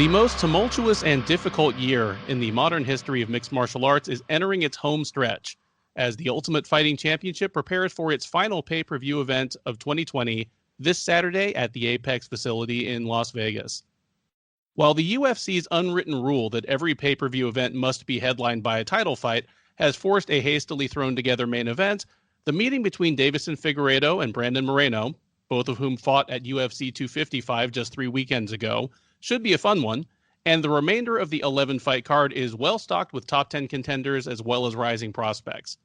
The most tumultuous and difficult year in the modern history of mixed martial arts is entering its home stretch as the Ultimate Fighting Championship prepares for its final pay-per-view event of 2020 this Saturday at the Apex facility in Las Vegas. While the UFC's unwritten rule that every pay-per-view event must be headlined by a title fight has forced a hastily thrown together main event, the meeting between Deiveson Figueredo and Brandon Moreno, both of whom fought at UFC 255 just 3 weekends ago, should be a fun one, and the remainder of the 11-fight card is well-stocked with top 10 contenders as well as rising prospects.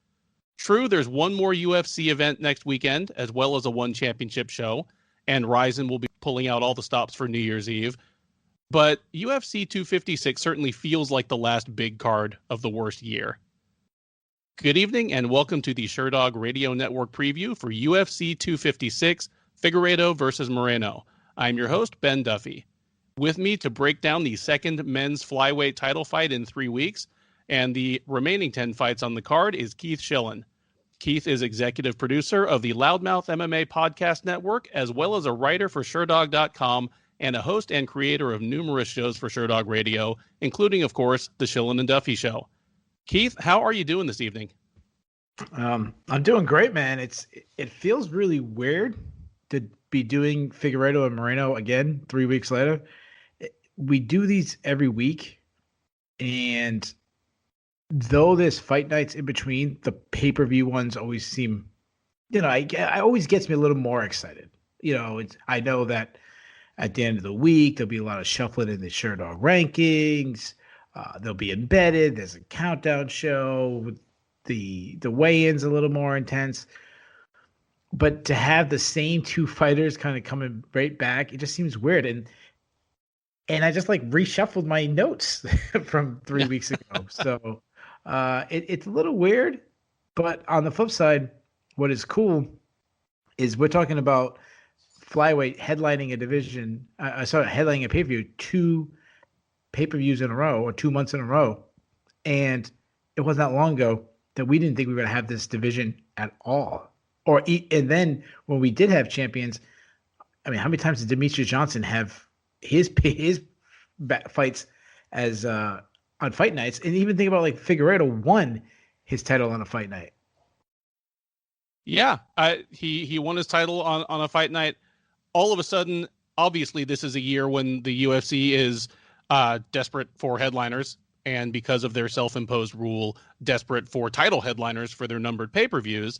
True, there's one more UFC event next weekend, as well as a one championship show, and Rizin will be pulling out all the stops for New Year's Eve, but UFC 256 certainly feels like the last big card of the worst year. Good evening, and welcome to the Sherdog Radio Network preview for UFC 256, Figueredo versus Moreno. I'm your host, Ben Duffy. With me to break down the second men's flyweight title fight in 3 weeks and the remaining 10 fights on the card is Keith Schillen. Keith is executive producer of the Loudmouth MMA podcast network, as well as a writer for Sherdog.com and a host and creator of numerous shows for Sherdog Radio, including, of course, the Schillen and Duffy Show. Keith, how are you doing this evening? I'm doing great, man. It feels really weird to be doing Figueredo and Moreno again 3 weeks later. We do these every week, and though there's fight nights in between, the pay-per-view ones always seem, I always gets me a little more excited. I know that at the end of the week, there'll be a lot of shuffling in the Sherdog rankings. They'll be embedded. There's a countdown show. The weigh-in's a little more intense. But to have the same two fighters kind of coming right back, it just seems weird. And I just reshuffled my notes from 3 weeks ago. So it's a little weird. But on the flip side, what is cool is we're talking about flyweight headlining a division. Headlining a pay-per-view 2 pay-per-views in a row or 2 months in a row. And it wasn't that long ago that we didn't think we were going to have this division at all. And then when we did have champions, I mean, how many times did Demetrius Johnson have his fights as on fight nights? And even think about Figueredo won his title on a fight night. Yeah, he won his title on a fight night. All of a sudden, obviously, this is a year when the UFC is desperate for headliners, and because of their self-imposed rule, desperate for title headliners for their numbered pay-per-views.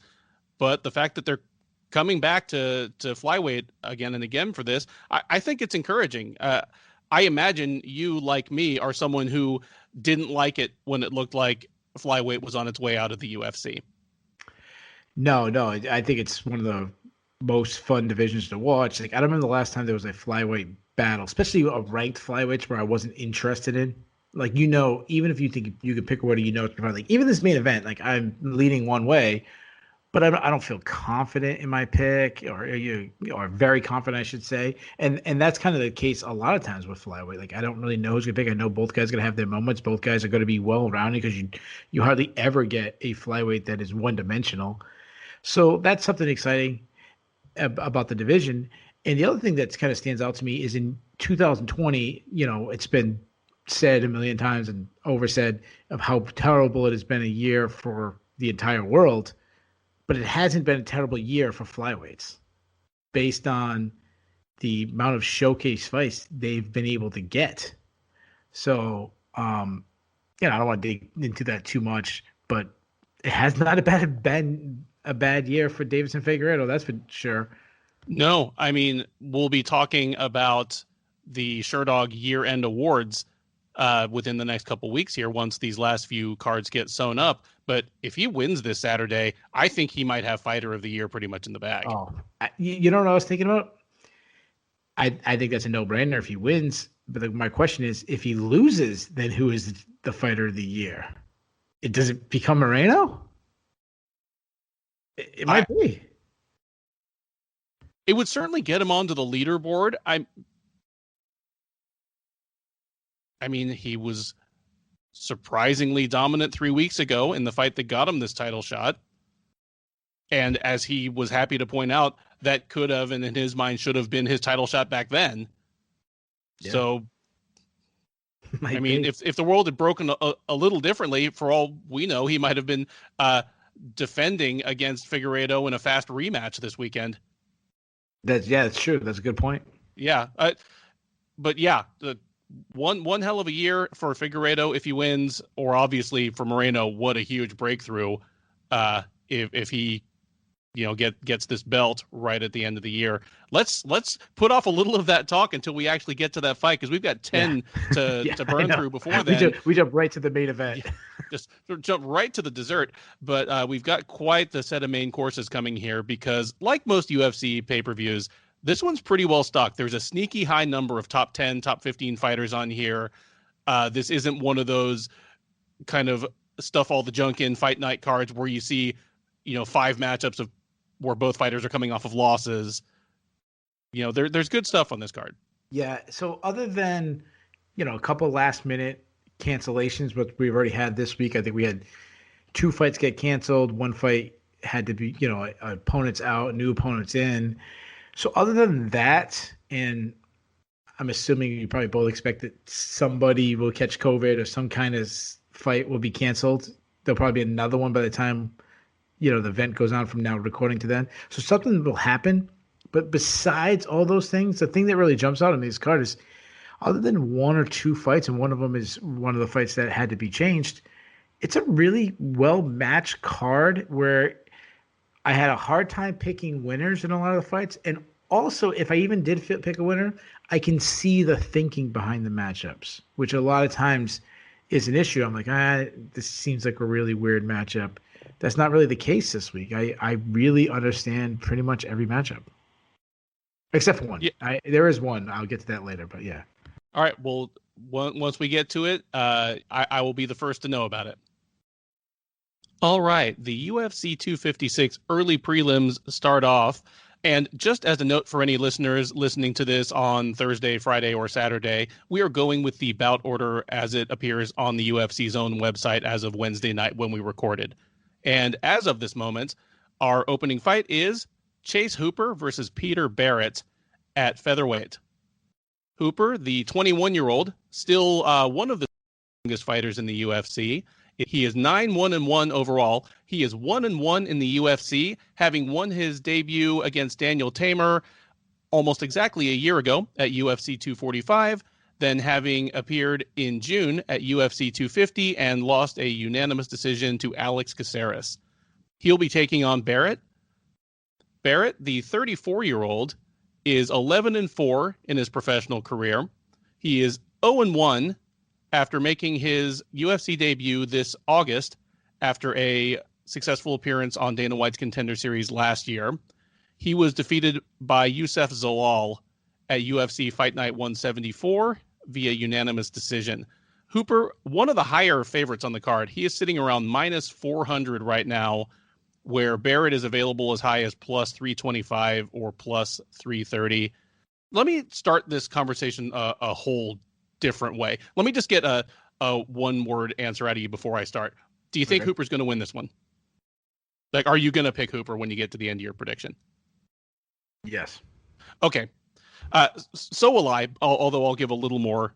But the fact that they're coming back to flyweight again and again for this, I think it's encouraging. I imagine you, like me, are someone who didn't like it when it looked like flyweight was on its way out of the UFC. No, I think it's one of the most fun divisions to watch. I don't remember the last time there was a flyweight battle, especially a ranked flyweights where I wasn't interested in. Even if you think you could pick a winner, it's probably even this main event, I'm leaning one way, but I don't feel confident in my pick, or very confident, I should say. And that's kind of the case a lot of times with flyweight. I don't really know who's going to pick. I know both guys are going to have their moments. Both guys are going to be well-rounded because you hardly ever get a flyweight that is one-dimensional. So that's something exciting about the division. And the other thing that kind of stands out to me is in 2020, it's been said a million times and oversaid of how terrible it has been a year for the entire world. But it hasn't been a terrible year for flyweights based on the amount of showcase fights they've been able to get. So, I don't want to dig into that too much, but it has not been a bad year for Deiveson Figueredo, that's for sure. No, I mean, we'll be talking about the Sherdog year-end awards within the next couple weeks here once these last few cards get sewn up. But if he wins this Saturday, I think he might have Fighter of the Year pretty much in the bag. Oh, you know what I was thinking about? I think that's a no-brainer if he wins. But my question is, if he loses, then who is the Fighter of the Year? Does it become Moreno? It might be. It would certainly get him onto the leaderboard. I mean, he was surprisingly dominant 3 weeks ago in the fight that got him this title shot. And as he was happy to point out, that could have, and in his mind, should have been his title shot back then. Yeah. So Might I mean, be. if the world had broken a little differently, for all we know, he might have been defending against Figueredo in a fast rematch this weekend. That's true. That's a good point. Yeah, but yeah, the one hell of a year for Figueredo if he wins, or obviously for Moreno, what a huge breakthrough if he gets this belt right at the end of the year. Let's put off a little of that talk until we actually get to that fight, because we've got 10 Yeah, to I burn know. through before then. We jump right to the main event. Yeah, just jump right to the dessert. But we've got quite the set of main courses coming here, because like most UFC pay-per-views, this one's pretty well stocked. There's a sneaky high number of top 10, top 15 fighters on here. This isn't one of those kind of stuff all the junk in fight night cards where you see, 5 matchups of where both fighters are coming off of losses. There's good stuff on this card. Yeah. So other than, a couple last minute cancellations, which we've already had this week, I think we had 2 fights get canceled. 1 fight had to be, opponents out, new opponents in. So other than that, and I'm assuming you probably both expect that somebody will catch COVID or some kind of fight will be canceled. There'll probably be another one by the time, the event goes on from now recording to then. So something will happen. But besides all those things, the thing that really jumps out on these cards is, other than 1 or 2 fights, and one of them is one of the fights that had to be changed, it's a really well-matched card where I had a hard time picking winners in a lot of the fights. And also, if I even did pick a winner, I can see the thinking behind the matchups, which a lot of times is an issue. I'm like, this seems like a really weird matchup. That's not really the case this week. I really understand pretty much every matchup. Except for one. Yeah. There is one. I'll get to that later, but yeah. All right. Well, once we get to it, I will be the first to know about it. All right. The UFC 256 early prelims start off. And just as a note for any listeners listening to this on Thursday, Friday, or Saturday, we are going with the bout order as it appears on the UFC's own website as of Wednesday night when we recorded. And as of this moment, our opening fight is Chase Hooper versus Peter Barrett at featherweight. Hooper, the 21-year-old, still one of the youngest fighters in the UFC. He is 9-1-1 overall. He is 1-1 in the UFC, having won his debut against Daniel Tamer almost exactly a year ago at UFC 245, then having appeared in June at UFC 250 and lost a unanimous decision to Alex Caceres. He'll be taking on Barrett. Barrett, the 34-year-old, is 11-4 in his professional career. He is 0-1 after making his UFC debut this August after a successful appearance on Dana White's Contender Series last year. He was defeated by Youssef Zalal at UFC Fight Night 174 via unanimous decision. Hooper, one of the higher favorites on the card. He is sitting around minus 400 right now, where Barrett is available as high as plus 325 or plus 330. Let me start this conversation a whole different way. Let me just get a one-word answer out of you before I start. Do you think Hooper's going to win this one? Like, are you going to pick Hooper when you get to the end of your prediction? Yes. Okay. So will I, although I'll give a little more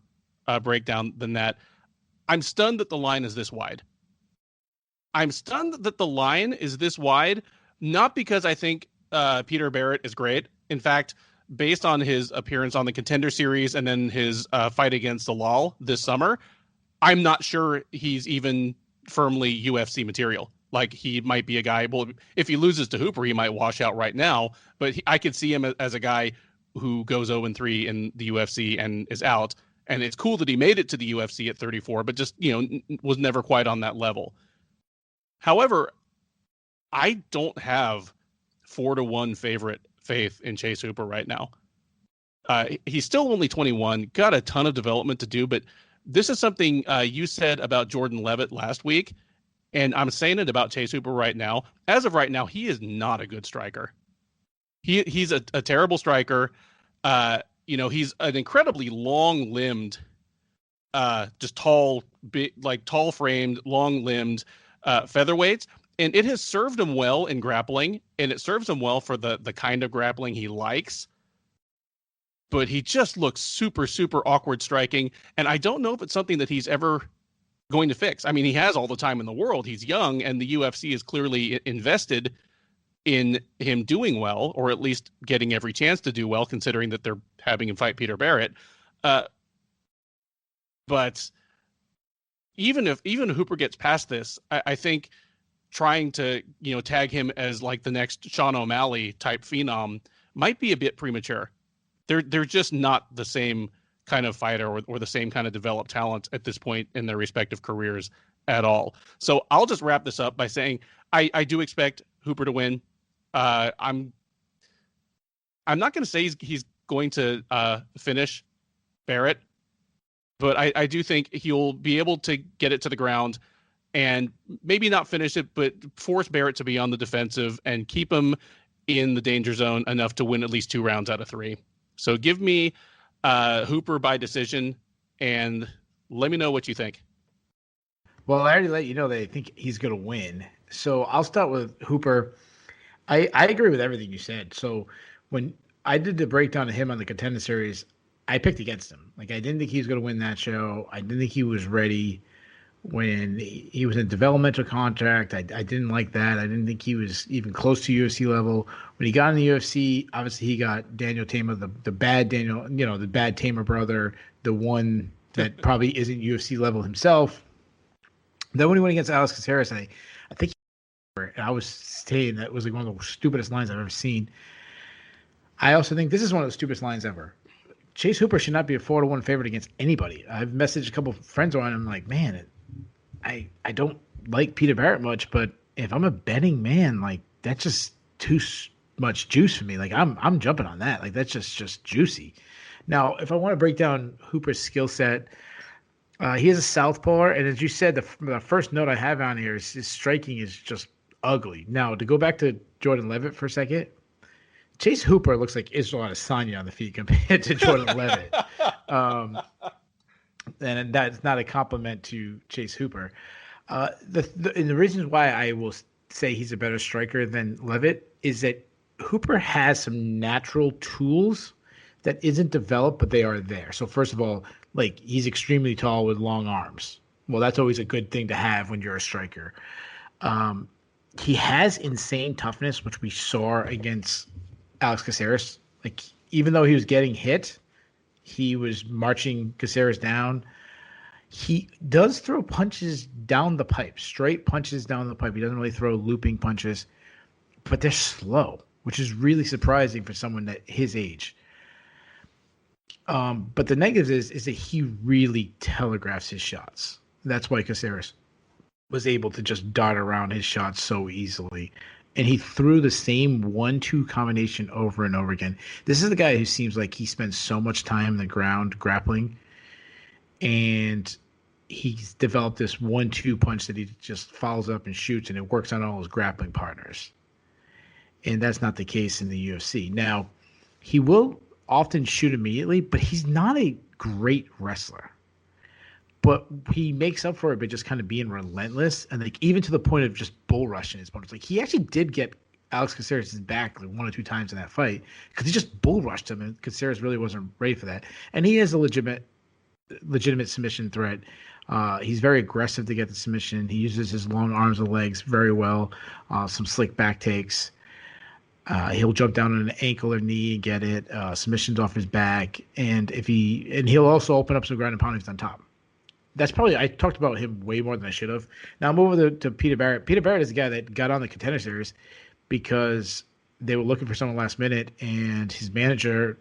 breakdown than that. I'm stunned that the line is this wide. I'm stunned that the line is this wide, not because I think Peter Barrett is great. In fact, based on his appearance on the Contender Series and then his fight against Zalal this summer, I'm not sure he's even firmly UFC material. Like, he might be a guy, well, if he loses to Hooper, he might wash out right now, but I could see him as a guy who goes 0-3 in the UFC and is out. And it's cool that he made it to the UFC at 34, but just, was never quite on that level. However, I don't have 4-1 faith in Chase Hooper right now. He's still only 21, got a ton of development to do, but this is something you said about Jordan Levitt last week, and I'm saying it about Chase Hooper right now. As of right now, he is not a good striker. He's a terrible striker. He's an incredibly long-limbed, just tall, big, like tall-framed, long-limbed featherweight, and it has served him well in grappling, and it serves him well for the kind of grappling he likes. but he just looks super, super awkward striking. And I don't know if it's something that he's ever going to fix. I mean, he has all the time in the world. He's young, and the UFC is clearly invested in him doing well, or at least getting every chance to do well, considering that they're having him fight Peter Barrett. But even if Hooper gets past this, I think trying to tag him as like the next Sean O'Malley type phenom might be a bit premature. They're just not the same kind of fighter or the same kind of developed talent at this point in their respective careers at all. So I'll just wrap this up by saying I do expect Hooper to win. I'm not going to say he's going to finish Barrett, but I do think he'll be able to get it to the ground and maybe not finish it, but force Barrett to be on the defensive and keep him in the danger zone enough to win at least 2 rounds out of 3. So give me Hooper by decision, and let me know what you think. Well, I already let you know that I think he's going to win. So I'll start with Hooper. I agree with everything you said. So when I did the breakdown of him on the Contender Series, I picked against him. Like, I didn't think he was going to win that show. I didn't think he was ready when he was in developmental contract. I didn't like that. I didn't think he was even close to UFC level. When he got in the UFC, obviously he got Daniel Tamer, the bad Daniel, the bad Tamer brother, the one that probably isn't UFC level himself. Then when he went against Alex Caceres, I think I was saying that was like one of the stupidest lines I've ever seen. I also think this is one of the stupidest lines ever. Chase Hooper should not be a 4-1 favorite against anybody. I've messaged a couple of friends on him like, man, I don't like Peter Barrett much, but if I'm a betting man, like, that's just too much juice for me. Like, I'm jumping on that. Like, that's just juicy. Now, if I want to break down Hooper's skill set, he is a southpaw, and as you said, the first note I have on here is his striking is just ugly. Now, to go back to Jordan Levitt for a second, Chase Hooper looks like Israel Adesanya on the feet compared to Jordan Levitt. And that's not a compliment to Chase Hooper. The reasons why I will say he's a better striker than Levitt is that Hooper has some natural tools that isn't developed, but they are there. So first of all, like, he's extremely tall with long arms. Well, that's always a good thing to have when you're a striker. He has insane toughness, which we saw against Alex Caceres. Like, even though he was getting hit, he was marching Caceres down. He does throw punches down the pipe, straight punches down the pipe. He doesn't really throw looping punches, but they're slow, which is really surprising for someone at his age. But the negative is that he really telegraphs his shots. That's why Caceres was able to just dart around his shots so easily. And he threw the same 1-2 combination over and over again. This is the guy who seems like he spends so much time in the ground grappling. And he's developed this 1-2 punch that he just follows up and shoots, and it works on all his grappling partners. And that's not the case in the UFC. Now, he will often shoot immediately, but he's not a great wrestler. But he makes up for it by just kind of being relentless, and like even to the point of just bull rushing his opponents. Like, he actually did get Alex Caceres' back like 1 or 2 times in that fight because he just bull rushed him, and Caceres really wasn't ready for that. And he is a legitimate submission threat. He's very aggressive to get the submission. He uses his long arms and legs very well. Some slick back takes. He'll jump down on an ankle or knee and get it. Submissions off his back, and he'll also open up some ground and pound if he's on top. That's probably, I talked about him way more than I should have. Now I'm over to Peter Barrett. Peter Barrett is the guy that got on the Contender Series because they were looking for someone last minute, and his manager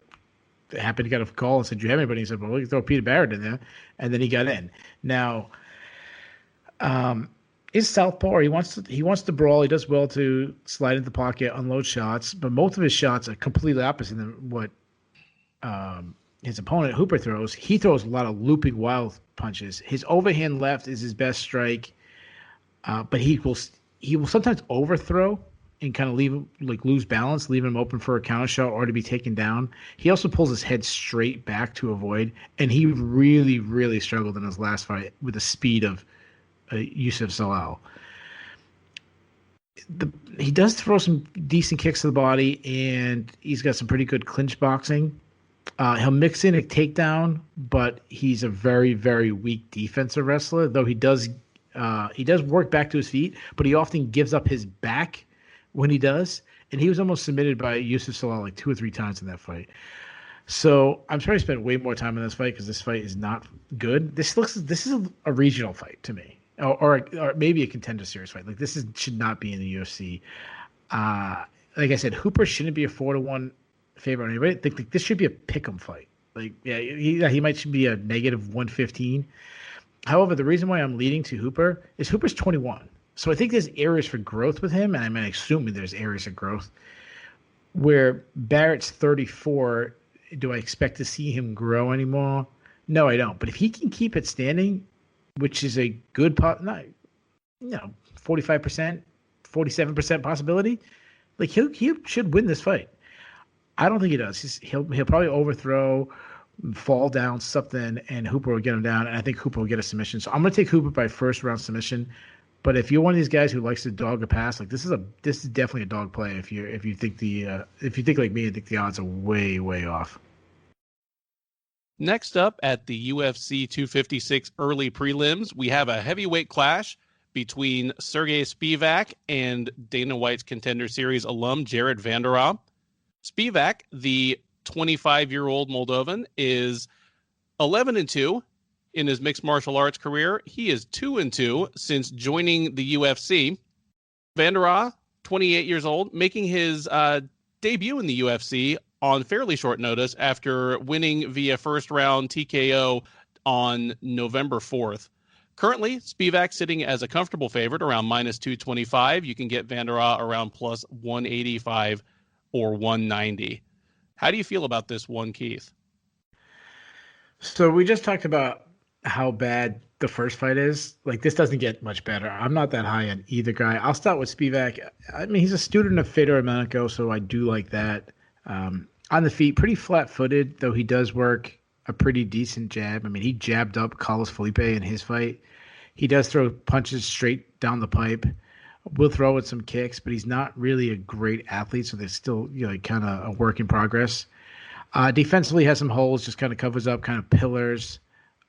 happened to get a call and said, "Do you have anybody?" He said, "Well, we can throw Peter Barrett in there," and then he got in. Now, is southpaw. He wants to brawl. He does well to slide into the pocket, unload shots, but most of his shots are completely opposite than what his opponent Hooper throws. He throws a lot of looping wild punches. His overhand left is his best strike, but he will sometimes overthrow and kind of leave him, like, lose balance, leave him open for a counter shot or to be taken down. He also pulls his head straight back to avoid, and he really, really struggled in his last fight with the speed of Youssef Zalal. He does throw some decent kicks to the body, and he's got some pretty good clinch boxing. He'll mix in a takedown, but he's a very, very weak defensive wrestler. Though he does work back to his feet, but he often gives up his back when he does. And he was almost submitted by Yusuf Salal like 2 or 3 times in that fight. So I'm sure he spent way more time in this fight because this fight is not good. This is a regional fight to me, or maybe a contender series fight. Like should not be in the UFC. Like I said, Hooper shouldn't be a 4-1 favorite on anybody. Think this should be a pick'em fight. Like he might should be a -115. However, the reason why I'm leading to Hooper is Hooper's 21. So I think there's areas for growth with him, and I'm assuming there's areas of growth. Where Barrett's 34, do I expect to see him grow anymore? No, I don't. But if he can keep it standing, which is a good 45%, 47% possibility, like he should win this fight. I don't think he does. He'll probably overthrow, fall down something, and Hooper will get him down. And I think Hooper will get a submission. So I'm going to take Hooper by first round submission. But if you're one of these guys who likes to dog a pass, like this is definitely a dog play. If you think like me, I think the odds are way, way off. Next up at the UFC 256 early prelims, we have a heavyweight clash between Sergey Spivak and Dana White's Contender Series alum Jared Vanderaa. Spivak, the 25-year-old Moldovan, is 11-2 in his mixed martial arts career. He is 2-2 since joining the UFC. Vanderaa, 28 years old, making his debut in the UFC on fairly short notice after winning via first round TKO on November 4th. Currently, Spivak sitting as a comfortable favorite around -225. You can get Vanderaa around +185 or 190. How do you feel about this one, Keith? So we just talked about how bad the first fight is. Like, this doesn't get much better. I'm not that high on either guy. I'll start with Spivak. I mean, he's a student of Fedor Emelianenko, so I do like that. On the feet, pretty flat-footed, though he does work a pretty decent jab. I mean, he jabbed up Carlos Felipe in his fight. He does throw punches straight down the pipe. Will throw with some kicks, but he's not really a great athlete, so there's still kind of a work in progress. Defensively has some holes, just kind of covers up, kind of pillars.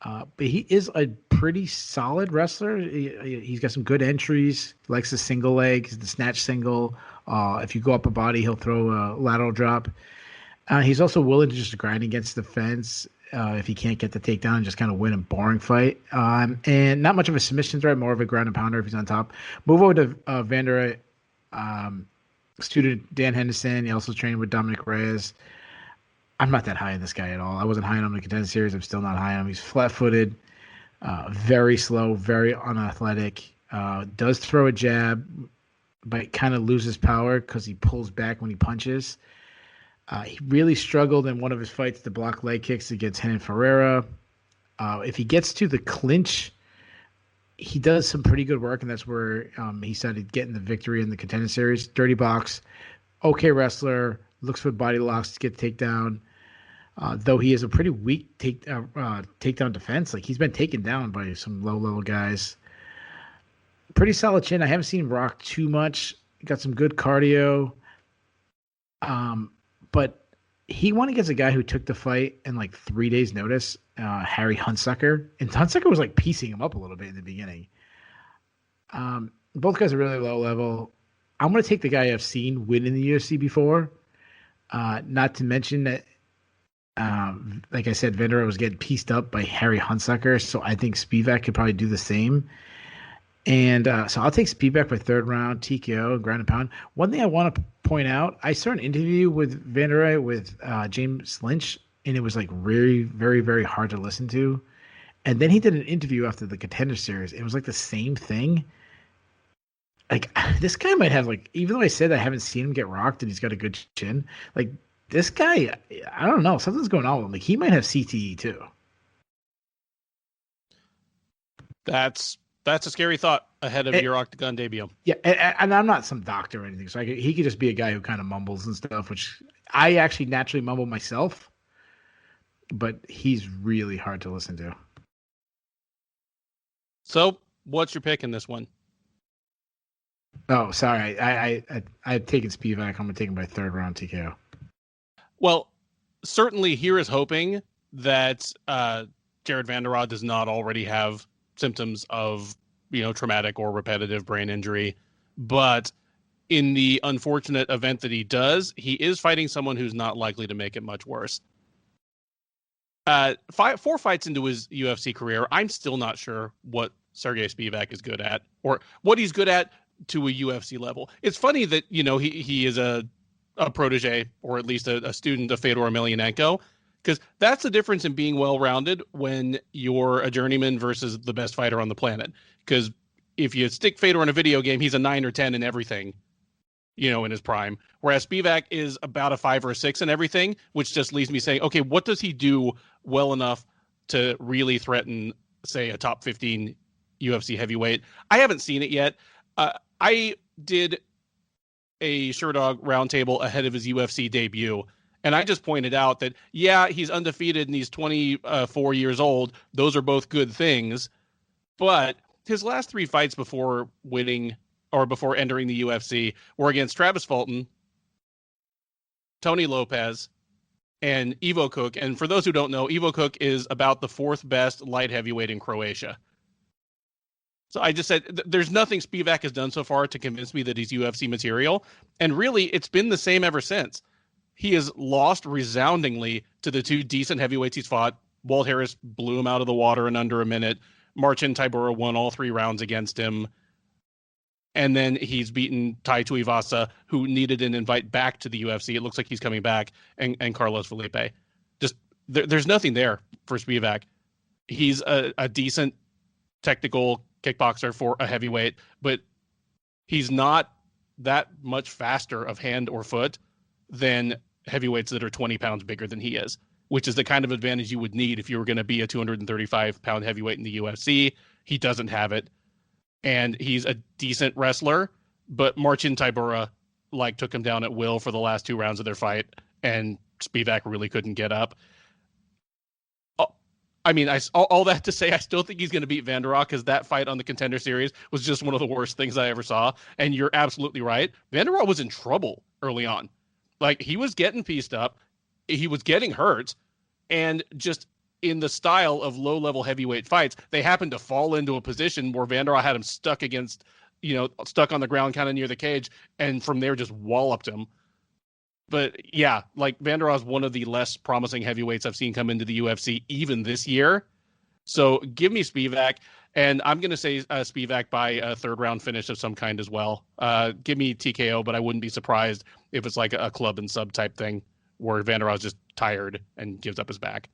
But he is a pretty solid wrestler. He's got some good entries. He likes the single leg, the snatch single. If you go up a body, he'll throw a lateral drop. He's also willing to just grind against the fence if he can't get the takedown and just kind of win a boring fight. And not much of a submission threat, more of a ground and pounder if he's on top. Move over to Vanderaa, student Dan Henderson. He also trained with Dominic Reyes. I'm not that high on this guy at all. I wasn't high on him in the Contender Series. I'm still not high on him. He's flat-footed, very slow, very unathletic. Does throw a jab, but kind of loses power because he pulls back when he punches. He really struggled in one of his fights to block leg kicks against Renan Ferreira. If he gets to the clinch, he does some pretty good work, and that's where he started getting the victory in the Contender Series. Dirty box, okay wrestler, looks for body locks to get takedown. Though he is a pretty weak takedown defense. Like, he's been taken down by some low-level guys. Pretty solid chin. I haven't seen him rock too much. Got some good cardio. But he won against a guy who took the fight in like 3 days' notice, Harry Hunsucker. And Hunsucker was like piecing him up a little bit in the beginning. Both guys are really low level. I'm going to take the guy I've seen win in the UFC before. Not to mention that, like I said, Vanderaa was getting pieced up by Harry Hunsucker, so I think Spivak could probably do the same. And so I'll take Spivak by third round, TKO, ground and pound. One thing I want to point out, I saw an interview with Vanderaa with James Lynch, and it was like very, very, very hard to listen to. And then he did an interview after the Contender Series. It was like the same thing. Like, this guy might have, like, even though I said I haven't seen him get rocked and he's got a good chin, like, this guy, I don't know, something's going on with him. Like, he might have CTE too. That's a scary thought ahead of your Octagon debut. Yeah, and I'm not some doctor or anything, so he could just be a guy who kind of mumbles and stuff, which I actually naturally mumble myself, but he's really hard to listen to. So, what's your pick in this one? Oh, sorry. I've taken Spivak. I'm going to take him by third round TKO. Well, certainly here is hoping that Jared Vanderaa does not already have symptoms of, traumatic or repetitive brain injury. But in the unfortunate event that he does, he is fighting someone who's not likely to make it much worse. 4 fights into his UFC career, I'm still not sure what Sergey Spivak is good at, or what he's good at to a UFC level. It's funny that, he is a protege, or at least a student of Fedor Emelianenko, because that's the difference in being well-rounded when you're a journeyman versus the best fighter on the planet. Because if you stick Fedor in a video game, he's a 9 or 10 in everything, in his prime. Whereas Spivak is about a 5 or a 6 in everything, which just leaves me saying, okay, what does he do well enough to really threaten, say, a top 15 UFC heavyweight? I haven't seen it yet. I did a Sherdog roundtable ahead of his UFC debut, and I just pointed out that, yeah, he's undefeated and he's 24 years old. Those are both good things. But his last 3 fights before winning or before entering the UFC were against Travis Fulton, Tony Lopez, and Ivo Cook. And for those who don't know, Ivo Cook is about the 4th best light heavyweight in Croatia. So I just said, there's nothing Spivak has done so far to convince me that he's UFC material. And really, it's been the same ever since. He has lost resoundingly to the 2 decent heavyweights he's fought. Walt Harris blew him out of the water in under a minute. Marcin Tybura won all 3 rounds against him. And then he's beaten Tai Tuivasa, who needed an invite back to the UFC. It looks like he's coming back, and Carlos Felipe. Just there's nothing there for Spivak. He's a decent technical kickboxer for a heavyweight, but he's not that much faster of hand or foot than heavyweights that are 20 pounds bigger than he is, which is the kind of advantage you would need if you were going to be a 235-pound heavyweight in the UFC. He doesn't have it. And he's a decent wrestler, but Marcin Tybura took him down at will for the last 2 rounds of their fight, and Spivak really couldn't get up. I mean, all that to say, I still think he's going to beat Vanderaa, because that fight on the Contender Series was just one of the worst things I ever saw. And you're absolutely right. Vanderaa was in trouble early on. He was getting pieced up. He was getting hurt. And just in the style of low-level heavyweight fights, they happened to fall into a position where Vanderaa had him stuck on the ground kind of near the cage, and from there just walloped him. But yeah, Vanderaa is one of the less promising heavyweights I've seen come into the UFC even this year. So give me Spivak, and I'm going to say Spivak by a 3rd round finish of some kind as well. Give me TKO, but I wouldn't be surprised if it's like a club and sub type thing where Vanderaa is just tired and gives up his back.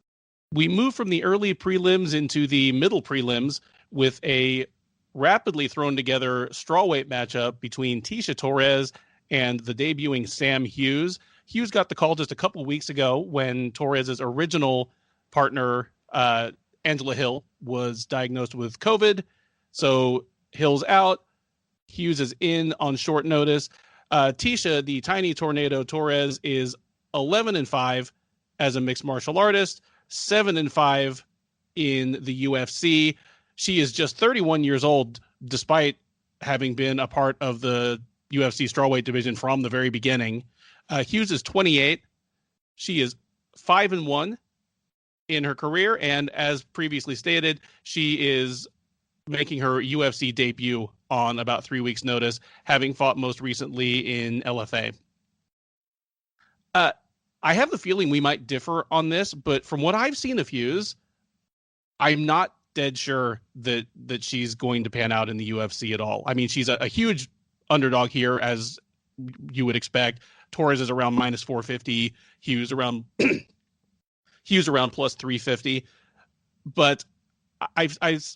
We move from the early prelims into the middle prelims with a rapidly thrown together strawweight matchup between Tecia Torres and the debuting Sam Hughes. Hughes got the call just a couple weeks ago when Torres' original partner, Angela Hill, was diagnosed with COVID. So Hill's out. Hughes is in on short notice. Tecia, the tiny tornado Torres, is 11-5 as a mixed martial artist, 7-5 in the UFC. She is just 31 years old, despite having been a part of the UFC strawweight division from the very beginning. Hughes is 28. She is 5-1 in her career, and as previously stated, she is making her UFC debut on about 3 weeks' notice, having fought most recently in LFA. I have the feeling we might differ on this, but from what I've seen of Hughes, I'm not dead sure that she's going to pan out in the UFC at all. I mean, she's a huge underdog here, as you would expect. Torres is around minus 450, Hughes around plus 350. But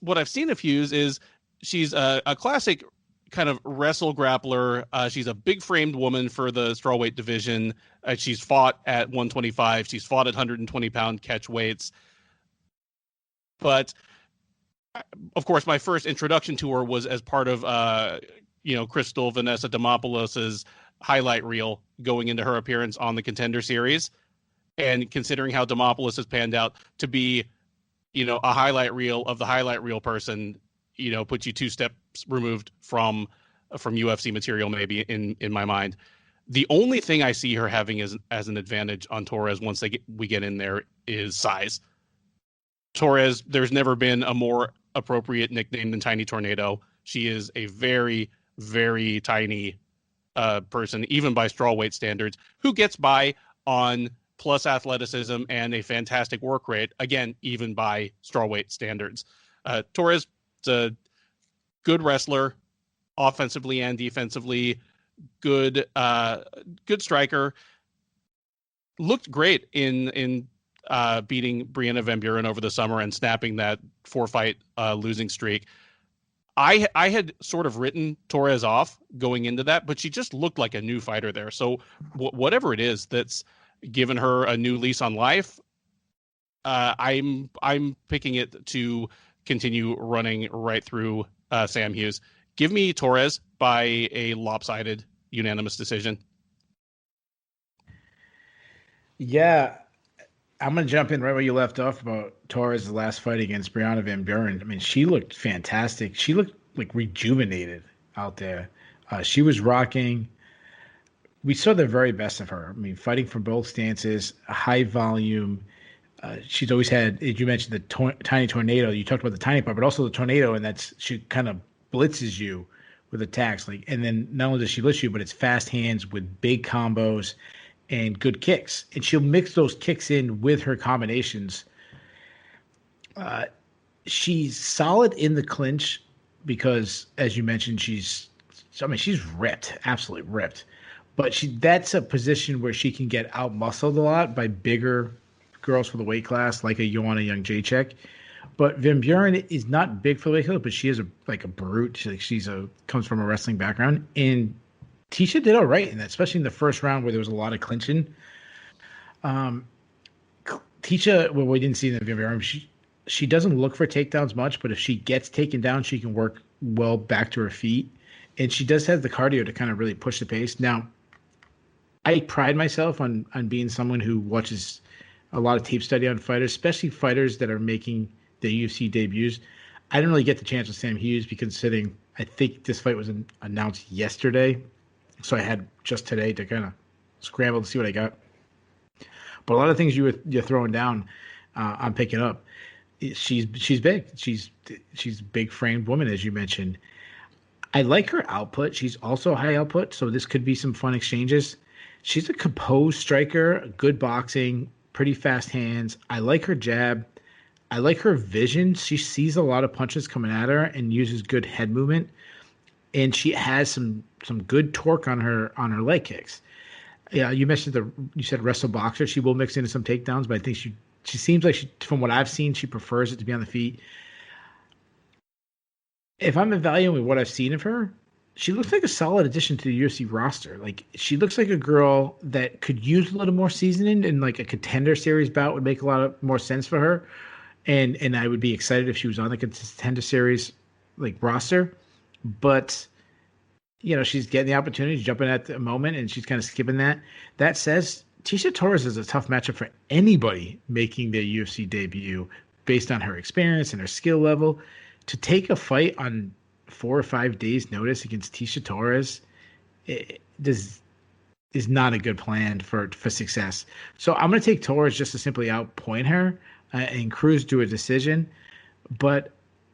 what I've seen of Hughes is she's a classic kind of wrestle grappler. She's a big framed woman for the strawweight division. She's fought at 125. She's fought at 120-pound catch weights. But of course, my first introduction to her was as part of Crystal Vanessa Demopoulos' highlight reel going into her appearance on the Contender Series. And considering how Demopoulos has panned out to be, a highlight reel of the highlight reel person, puts you 2 steps removed from UFC material, maybe in my mind. The only thing I see her having as an advantage on Torres once we get in there is size. Torres, there's never been a more appropriate nickname than Tiny Tornado. She is a very, very tiny person, even by strawweight standards, who gets by on plus athleticism and a fantastic work rate, again, even by strawweight standards. Torres is a good wrestler, offensively and defensively, good striker. Looked great in beating Brianna Van Buren over the summer and snapping that 4-fight losing streak. I had sort of written Torres off going into that, but she just looked like a new fighter there. So whatever it is that's given her a new lease on life, I'm picking it to continue running right through Sam Hughes. Give me Torres by a lopsided unanimous decision. Yeah, I'm going to jump in right where you left off about Torres' last fight against Brianna Van Buren. I mean, she looked fantastic. She looked like rejuvenated out there. She was rocking. We saw the very best of her. I mean, fighting from both stances, high volume. She's always had, as you mentioned, the tiny tornado. You talked about the tiny part, but also the tornado, and she kind of blitzes you with attacks. And then not only does she blitz you, but it's fast hands with big combos and good kicks. And she'll mix those kicks in with her combinations. She's solid in the clinch because, as you mentioned, she's ripped, absolutely ripped. But that's a position where she can get out-muscled a lot by bigger girls for the weight class, like a Joanna Jędrzejczyk. But Van Buren is not big for the weight class, but she is a brute. She's comes from a wrestling background. And Tecia did all right in that, especially in the first round where there was a lot of clinching. Tecia, well, we didn't see in the Van Buren, she doesn't look for takedowns much, but if she gets taken down, she can work well back to her feet. And she does have the cardio to kind of really push the pace. Now, I pride myself on being someone who watches a lot of tape study on fighters, especially fighters that are making their UFC debuts. I didn't really get the chance with Sam Hughes because I think this fight was announced yesterday. So I had just today to kind of scramble to see what I got. But a lot of things you're throwing down, I'm picking up. She's big. She's a big framed woman, as you mentioned. I like her output. She's also high output, so this could be some fun exchanges. She's a composed striker, good boxing, pretty fast hands. I like her jab. I like her vision. She sees a lot of punches coming at her and uses good head movement. And she has some good torque on her leg kicks. Yeah, you said wrestle boxer. She will mix into some takedowns, but I think she seems like from what I've seen, she prefers it to be on the feet. If I'm evaluating what I've seen of her, she looks like a solid addition to the UFC roster. Like, she looks like a girl that could use a little more seasoning, and like a contender series bout would make a lot more sense for her. And I would be excited if she was on the contender series roster. But she's getting the opportunity, she's jumping at the moment, and she's kind of skipping that. That says Tecia Torres is a tough matchup for anybody making their UFC debut based on her experience and her skill level. To take a fight on 4 or 5 days' notice against Tecia Torres is not a good plan for success. So I'm going to take Torres just to simply outpoint her and cruise to a decision. But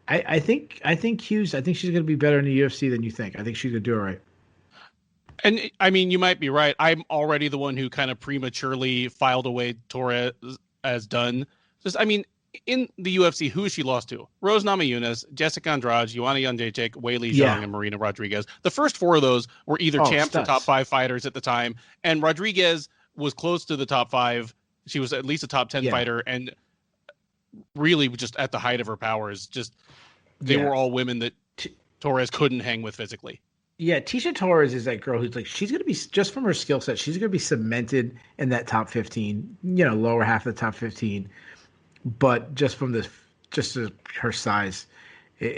I think Hughes, I think she's going to be better in the UFC than you think. I think she's going to do it right. And I mean, you might be right. I'm already the one who kind of prematurely filed away Torres as done. In the UFC, who has she lost to? Rose Namajunas, Jessica Andrade, Joanna Jędrzejczyk, Weili Zhang, and Marina Rodriguez. The first 4 of those were either champs or top 5 fighters at the time. And Rodriguez was close to the top 5. She was at least a top 10 fighter, and really just at the height of her powers. They were all women that Torres couldn't hang with physically. Yeah, Tecia Torres is that girl who's she's going to be, just from her skill set, she's going to be cemented in that top 15, lower half of the top 15. But just from her size,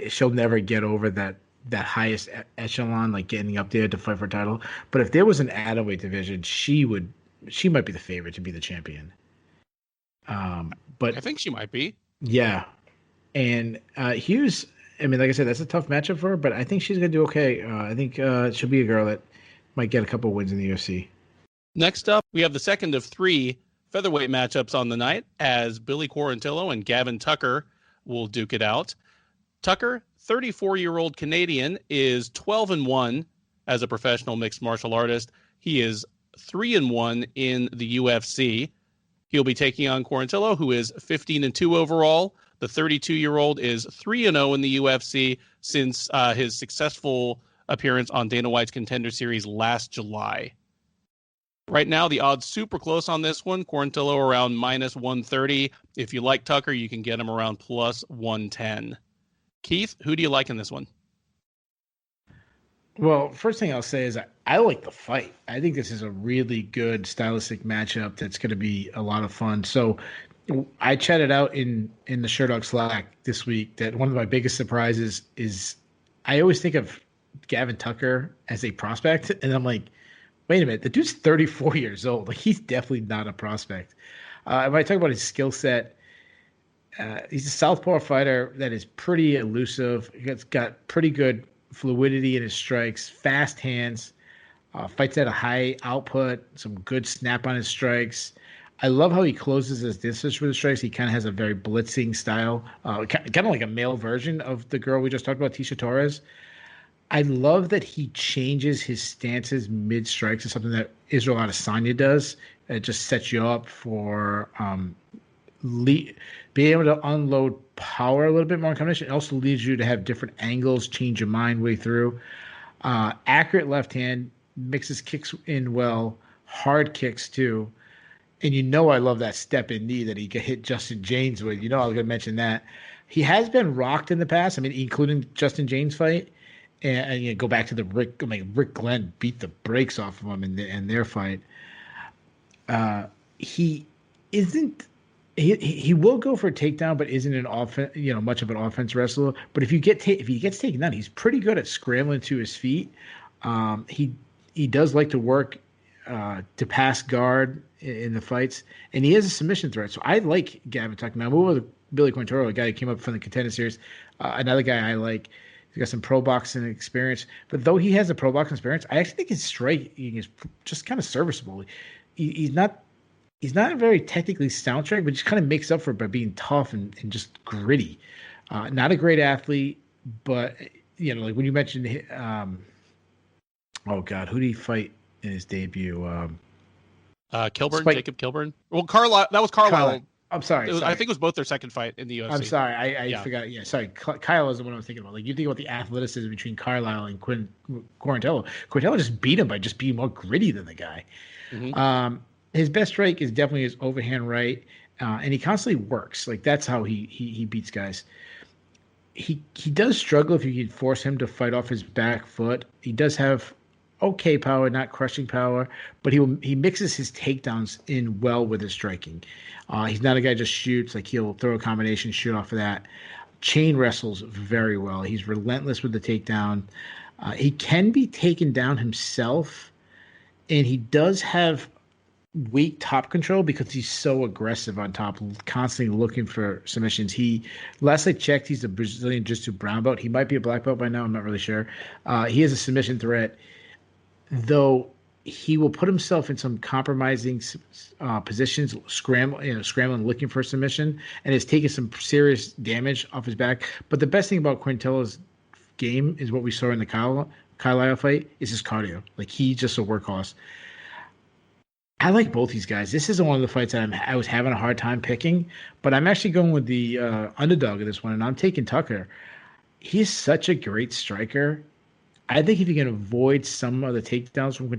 she'll never get over that highest echelon, getting up there to fight for a title. But if there was an atomweight division, she might be the favorite to be the champion. But I think she might be. Yeah. And Hughes, I mean, like I said, that's a tough matchup for her, but I think she's going to do okay. I think she'll be a girl that might get a couple wins in the UFC. Next up, we have the second of 3 featherweight matchups on the night, as Billy Quarantillo and Gavin Tucker will duke it out. Tucker, 34-year-old Canadian, is 12-1 as a professional mixed martial artist. He is 3-1 in the UFC. He'll be taking on Quarantillo, who is 15-2 overall. The 32-year-old is 3-0 in the UFC since his successful appearance on Dana White's Contender Series last July. Right now, the odds super close on this one. Quarantillo around minus 130. If you like Tucker, you can get him around plus 110. Keith, who do you like in this one? Well, first thing I'll say is I like the fight. I think this is a really good stylistic matchup that's going to be a lot of fun. So I chatted out in the Sherdog Slack this week that one of my biggest surprises is I always think of Gavin Tucker as a prospect, and I'm like, wait a minute, the dude's 34 years old. Like, he's definitely not a prospect. When I talk about his skill set, he's a southpaw fighter that is pretty elusive. He's got pretty good fluidity in his strikes, fast hands, fights at a high output, some good snap on his strikes. I love how he closes his distance with the strikes. He kind of has a very blitzing style, kind of like a male version of the girl we just talked about, Tecia Torres. I love that he changes his stances mid-strikes. It's something that Israel Adesanya does. It just sets you up for being able to unload power a little bit more in combination. It also leads you to have different angles, change your mind way through. Accurate left hand, mixes kicks in well, hard kicks too. And I love that step-in knee that he hit Justin James with. I was going to mention that. He has been rocked in the past, including Justin James' fight. And go back to the Rick Glenn beat the brakes off of him in their fight. He isn't. He will go for a takedown, but isn't an offense. Much of an offense wrestler. But if he gets taken down, he's pretty good at scrambling to his feet. He does like to work to pass guard in the fights, and he is a submission threat. So I like Gavin Tucker. Now, I'm over with Billy Quarantillo, a guy who came up from the Contender Series. Another guy I like. He's got some pro boxing experience, but though he has a pro boxing experience, I actually think his striking is just kind of serviceable. He's not a very technically sound striker, but just kind of makes up for it by being tough and just gritty. Not a great athlete, but like when you mentioned, oh God, who did he fight in his debut? Kilburn, Jacob Kilburn. Well, that was Carlisle. I'm sorry, I think it was both their second fight in the UFC. I'm sorry. I forgot. Yeah, sorry. Kyle is the one I was thinking about. Like, you think about the athleticism between Carlisle and Quarantillo. Quarantillo just beat him by just being more gritty than the guy. Mm-hmm. His best strike is definitely his overhand right, and he constantly works. Like, that's how he beats guys. He does struggle if you can force him to fight off his back foot. He does have okay power, not crushing power, but he mixes his takedowns in well with his striking. He's not a guy who just shoots. Like, he'll throw a combination, shoot off of that. Chain wrestles very well. He's relentless with the takedown. He can be taken down himself, and he does have weak top control because he's so aggressive on top, constantly looking for submissions. Last I checked, he's a Brazilian Jiu-Jitsu brown belt. He might be a black belt by now. I'm not really sure. He is a submission threat, though. He will put himself in some compromising positions, scrambling, looking for a submission, and has taken some serious damage off his back. But the best thing about Quarantillo's game is what we saw in the Carlisle fight is his cardio. Like, he's just a workhorse. I like both these guys. This isn't one of the fights that I was having a hard time picking, but I'm actually going with the underdog of this one, and I'm taking Tucker. He's such a great striker. I think if you can avoid some of the takedowns from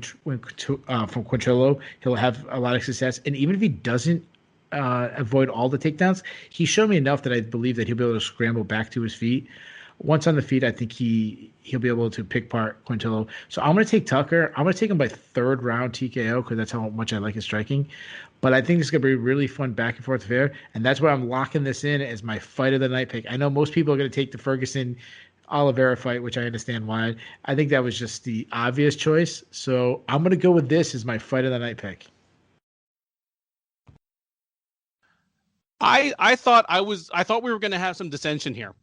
Quarantillo, he'll have a lot of success. And even if he doesn't avoid all the takedowns, he showed me enough that I believe that he'll be able to scramble back to his feet. Once on the feet, I think he'll be able to pick apart Quarantillo. So I'm going to take Tucker. I'm going to take him by third round TKO because that's how much I like his striking. But I think it's going to be a really fun back and forth affair. And that's why I'm locking this in as my fight of the night pick. I know most people are going to take the Ferguson Oliveira fight, which I understand why. I think that was just the obvious choice. So I'm going to go with this as my fight of the night pick. I thought we were going to have some dissension here.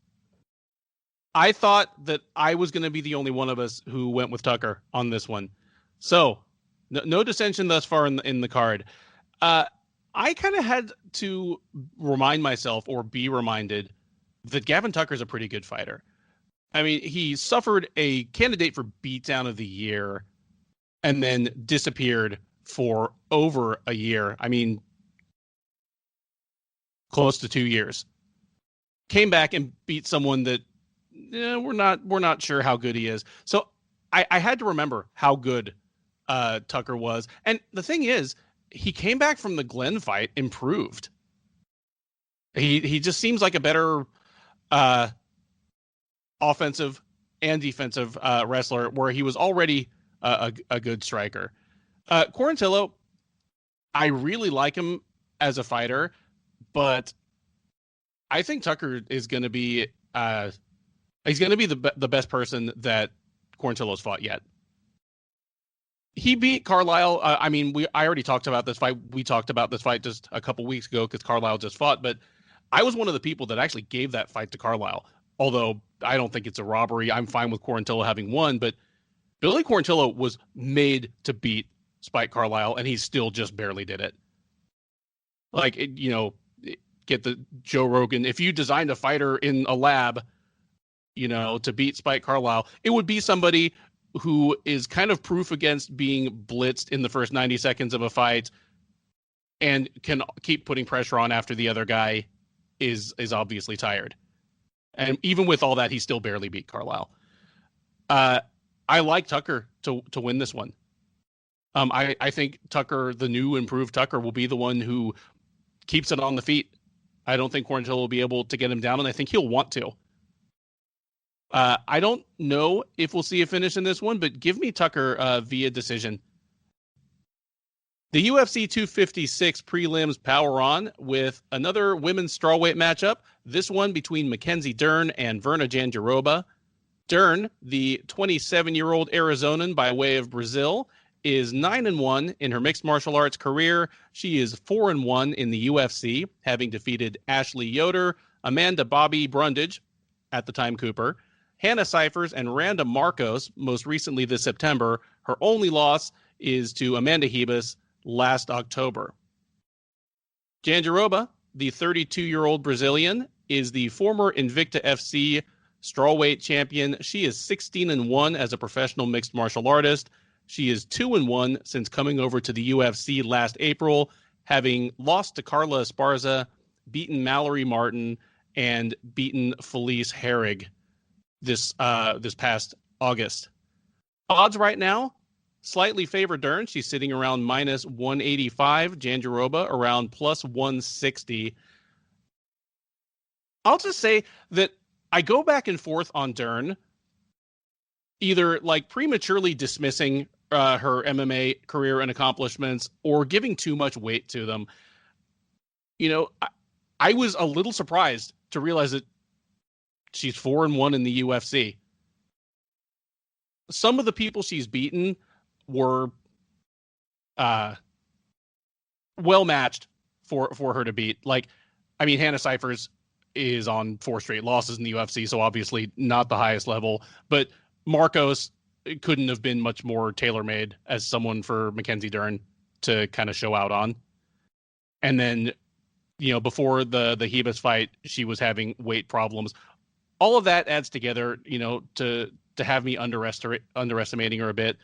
I thought that I was going to be the only one of us who went with Tucker on this one. So, no dissension thus far in the card. I kind of had to remind myself, or be reminded, that Gavin Tucker's a pretty good fighter. I mean, he suffered a candidate for beatdown of the year and then disappeared for over a year. I mean, close to 2 years. Came back and beat someone that we're not sure how good he is. So I had to remember how good Tucker was. And the thing is, he came back from the Glenn fight improved. He just seems like a better offensive and defensive wrestler, where he was already a good striker. Quarantillo, I really like him as a fighter, but I think Tucker is going to be he's going to be the best person that Quarantillo's fought yet. He beat Carlisle. I already talked about this fight. We talked about this fight just a couple weeks ago because Carlisle just fought, but I was one of the people that actually gave that fight to Carlisle. Although I don't think it's a robbery. I'm fine with Quarantillo having won, but Billy Quarantillo was made to beat Spike Carlisle, and he still just barely did it. Get the Joe Rogan. If you designed a fighter in a lab, to beat Spike Carlisle, it would be somebody who is kind of proof against being blitzed in the first 90 seconds of a fight and can keep putting pressure on after the other guy is obviously tired. And even with all that, he still barely beat Carlisle. I like Tucker to win this one. I think Tucker, the new improved Tucker, will be the one who keeps it on the feet. I don't think Quarantillo will be able to get him down, and I think he'll want to. I don't know if we'll see a finish in this one, but give me Tucker via decision. The UFC 256 prelims power on with another women's strawweight matchup. This one between Mackenzie Dern and Virna Jandiroba. Dern, the 27-year-old Arizonan by way of Brazil, is 9-1 in her mixed martial arts career. She is 4-1 in the UFC, having defeated Ashley Yoder, Amanda Bobby Brundage, at the time Cooper, Hannah Cyphers, and Randa Marcos, most recently this September. Her only loss is to Amanda Hebus last October. Jandiroba, the 32-year-old Brazilian, is the former Invicta FC strawweight champion. She is 16-1 as a professional mixed martial artist. She is 2-1 since coming over to the UFC last April, having lost to Carla Esparza, beaten Mallory Martin, and beaten Felice Herrig this past August. Odds right now slightly favor Dern. She's sitting around minus 185. Jandiroba around plus 160. I'll just say that I go back and forth on Dern, either like prematurely dismissing her MMA career and accomplishments or giving too much weight to them. I was a little surprised to realize that she's 4-1 in the UFC. Some of the people she's beaten were well matched for her to beat. Hannah Cyphers is on 4 straight losses in the UFC, so obviously not the highest level. But Marcos couldn't have been much more tailor-made as someone for Mackenzie Dern to kind of show out on. And then, before the Hebus fight, she was having weight problems. All of that adds together, to have me underestimating her a bit.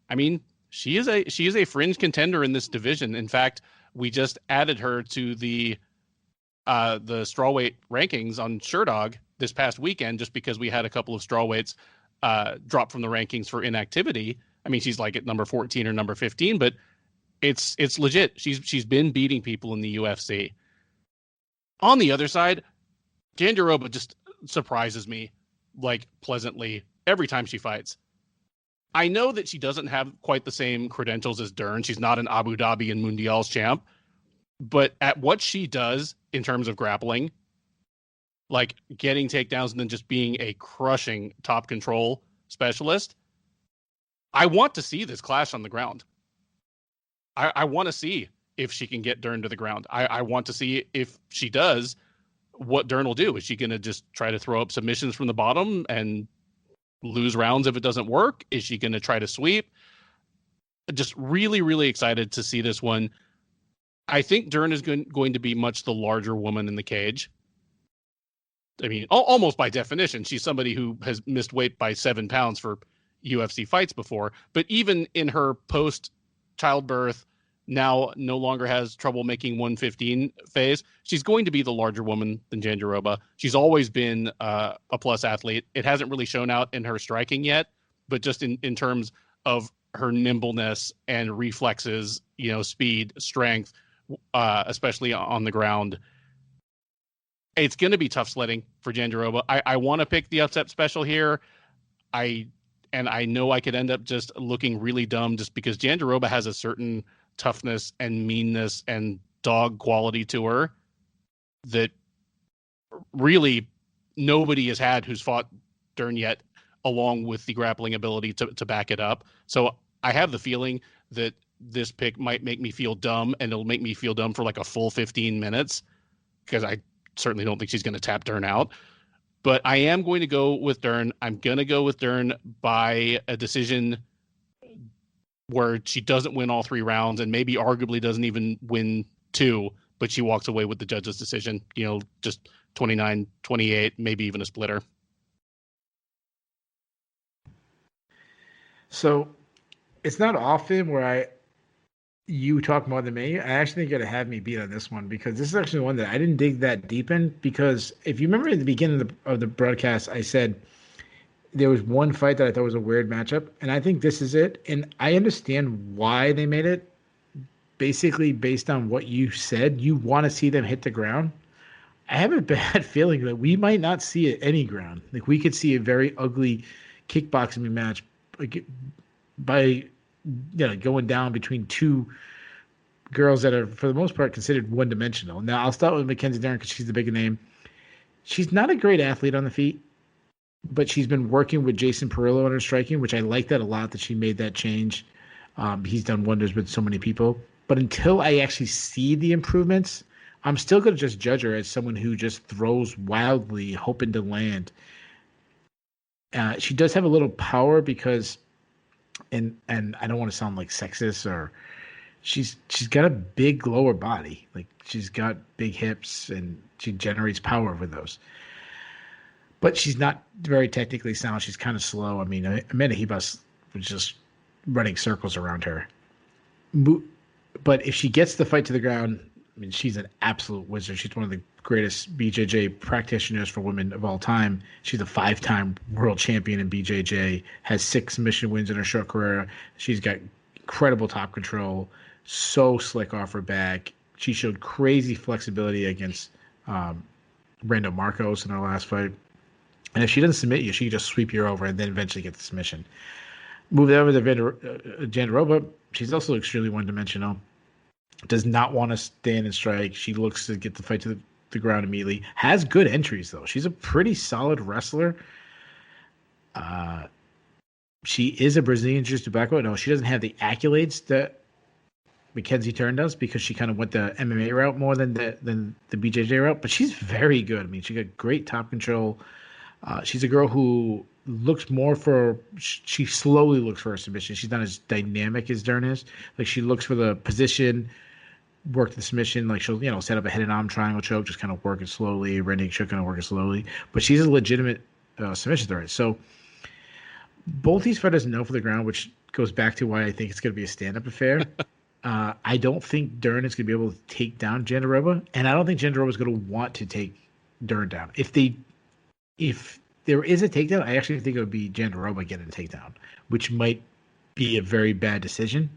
I mean, she is a fringe contender in this division. In fact, we just added her to the strawweight rankings on SureDog this past weekend, just because we had a couple of strawweights drop from the rankings for inactivity. I mean, she's like at number 14 or number 15, but it's legit. She's been beating people in the UFC. On the other side, Jandiroba just surprises me pleasantly every time she fights. I know that she doesn't have quite the same credentials as Dern. She's not an Abu Dhabi and Mundial's champ, but at what she does in terms of grappling, like getting takedowns and then just being a crushing top control specialist, I want to see this clash on the ground. I want to see if she can get Dern to the ground. I want to see if she does, what Dern will do. Is she going to just try to throw up submissions from the bottom and lose rounds if it doesn't work? Is she going to try to sweep? just really, really excited to see this one. I think Dern is going to be much the larger woman in the cage. I mean, almost by definition, she's somebody who has missed weight by 7 pounds for UFC fights before. But even in her post-childbirth, now no longer has trouble making 115 phase, she's going to be the larger woman than Jandiroba. She's always been a plus athlete. It hasn't really shown out in her striking yet, but just in terms of her nimbleness and reflexes, speed, strength, especially on the ground. It's going to be tough sledding for Jandiroba. I want to pick the upset special here. I know I could end up just looking really dumb just because Jandiroba has a certain toughness and meanness and dog quality to her that really nobody has had who's fought Dern yet, along with the grappling ability to back it up. So I have the feeling that this pick might make me feel dumb, and it'll make me feel dumb for like a full 15 minutes because I certainly don't think she's going to tap Dern out. But I am going to go with Dern. I'm going to go with Dern by a decision where she doesn't win all 3 rounds and maybe arguably doesn't even win 2, but she walks away with the judge's decision, just 29-28, maybe even a splitter. So it's not often where you talk more than me. I actually think you're going to have me beat on this one because this is actually one that I didn't dig that deep in, because if you remember at the beginning of the broadcast, I said there was one fight that I thought was a weird matchup, and I think this is it. And I understand why they made it. Basically, based on what you said, you want to see them hit the ground. I have a bad feeling that we might not see it any ground. Like, we could see a very ugly kickboxing match by going down between 2 girls that are, for the most part, considered one-dimensional. Now, I'll start with Mackenzie Dern because she's the bigger name. She's not a great athlete on the feet, but she's been working with Jason Perillo on her striking, which I like that a lot, that she made that change. He's done wonders with so many people. But until I actually see the improvements, I'm still going to just judge her as someone who just throws wildly, hoping to land. She does have a little power because, and I don't want to sound like sexist, or she's got a big lower body. Like, she's got big hips and she generates power with those. But she's not very technically sound. She's kind of slow. I mean, Amanda Hebus was just running circles around her. But if she gets the fight to the ground, I mean, she's an absolute wizard. She's one of the greatest BJJ practitioners for women of all time. She's a 5-time world champion in BJJ, has 6 submission wins in her short career. She's got incredible top control, so slick off her back. She showed crazy flexibility against Brando Marcos in her last fight. And if she doesn't submit you, she can just sweep you over and then eventually get the submission. Move over to Jandiroba. She's also extremely one-dimensional. Does not want to stand and strike. She looks to get the fight to the ground immediately. Has good entries, though. She's a pretty solid wrestler. She is a Brazilian Jiu-Jitsu black belt. No, she doesn't have the accolades that Mackenzie Dern does because she kind of went the MMA route more than the BJJ route. But she's very good. I mean, she got great top control. She's a girl who looks more for – she slowly looks for a submission. She's not as dynamic as Dern is. Like, she looks for the position, work the submission. Like, she'll set up a head and arm triangle choke, just kind of work it slowly. Renegade choke, kind of work it slowly. But she's a legitimate submission threat. So both these fighters know for the ground, which goes back to why I think it's going to be a stand-up affair. I don't think Dern is going to be able to take down Jandiroba, and I don't think Jandiroba is going to want to take Dern down. If there is a takedown, I actually think it would be Jandiroba getting a takedown, which might be a very bad decision.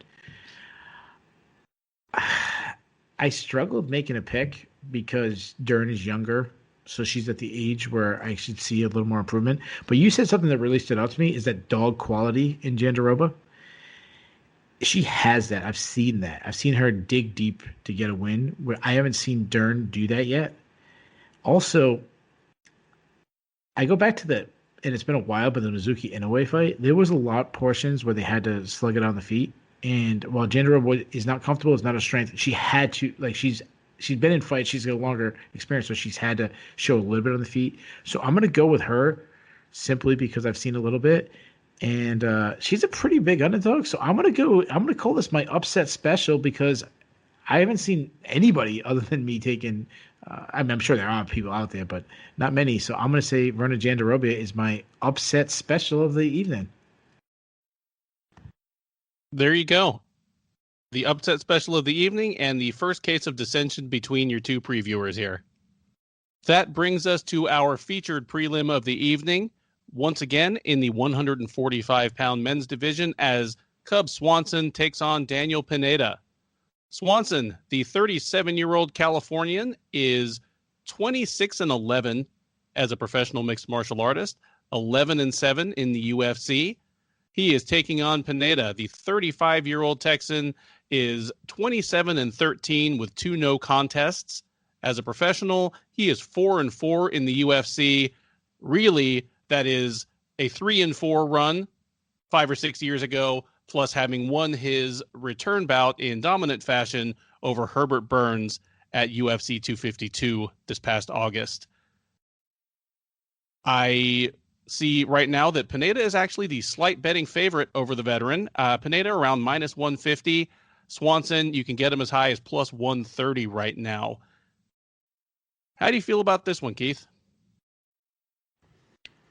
I struggled making a pick because Dern is younger, so she's at the age where I should see a little more improvement. But you said something that really stood out to me, is that dog quality in Jandiroba. She has that. I've seen that. I've seen her dig deep to get a win, where I haven't seen Dern do that yet. Also, I go back to and it's been a while, but the Mizuki Inoue fight, there was a lot portions where they had to slug it on the feet. And while Jandiroba is not comfortable, it's not a strength, she had to, like, she's been in fights, she's got a longer experience, so she's had to show a little bit on the feet. So I'm going to go with her simply because I've seen a little bit. and she's a pretty big underdog. So I'm gonna call this my upset special because I haven't seen anybody other than me taking. I'm sure there are people out there, but not many. So I'm gonna say Virna Jandiroba is my upset special of the evening. There you go. The upset special of the evening and the first case of dissension between your two previewers here. That brings us to our featured prelim of the evening. Once again, in the 145-pound men's division, as Cub Swanson takes on Daniel Pineda. Swanson, the 37-year-old Californian, is 26-11 as a professional mixed martial artist, 11-7 in the UFC. He is taking on Pineda. The 35-year-old Texan is 27-13 with 2 no contests. As a professional, he is 4-4 in the UFC. Really, that is a 3-4 run 5 or 6 years ago, plus having won his return bout in dominant fashion over Herbert Burns at UFC 252 this past August. I see right now that Pineda is actually the slight betting favorite over the veteran. Pineda around minus 150. Swanson, you can get him as high as plus 130 right now. How do you feel about this one, Keith?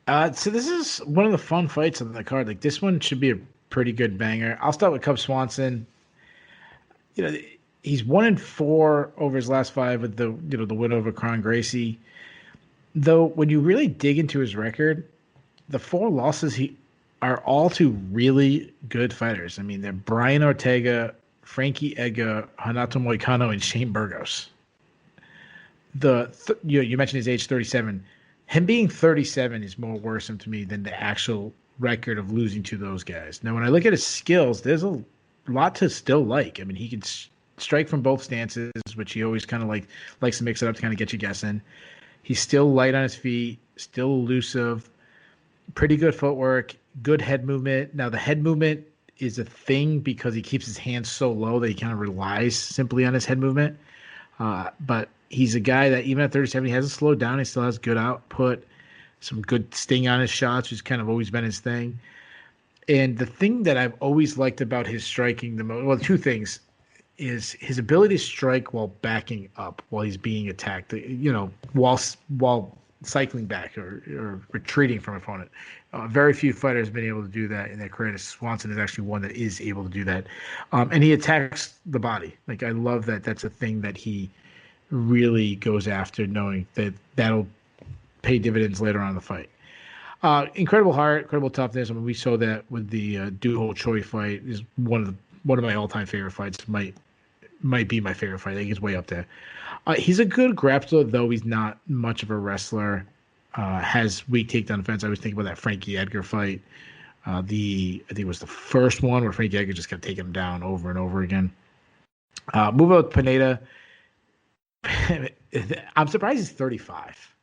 So this is one of the fun fights on the card. Like this one should be a pretty good banger. I'll start with Cub Swanson. He's 1-4 over his last 5 with the win over Kron Gracie. Though when you really dig into his record, the 4 losses are all to really good fighters. I mean, they're Brian Ortega, Frankie Edgar, Renato Moicano, and Shane Burgos. You mentioned his age, 37. Him being 37 is more worrisome to me than the actual record of losing to those guys. Now, when I look at his skills, there's a lot to still like. I mean, he can strike from both stances, which he always kind of likes to mix it up to kind of get you guessing. He's still light on his feet, still elusive, pretty good footwork, good head movement. Now, the head movement is a thing because he keeps his hands so low that he kind of relies simply on his head movement. But he's a guy that even at 37, he hasn't slowed down. He still has good output, some good sting on his shots, which has kind of always been his thing. And the thing that I've always liked about his striking the most, well, 2 things, is his ability to strike while backing up, while he's being attacked, while cycling back or retreating from an opponent. Very few fighters have been able to do that in their career. Swanson is actually one that is able to do that. And he attacks the body. Like, I love that. That's a thing that he really goes after, knowing that that'll pay dividends later on in the fight. Incredible heart, incredible toughness. I mean, we saw that with the Duho Choi fight. Is one of my all-time favorite fights. Might be my favorite fight. I think he's way up there. He's a good grappler, though he's not much of a wrestler. Has weak takedown defense. I was thinking about that Frankie Edgar fight. I think it was the first one where Frankie Edgar just kept taking him down over and over again. Move out with Pineda. I'm surprised he's 35.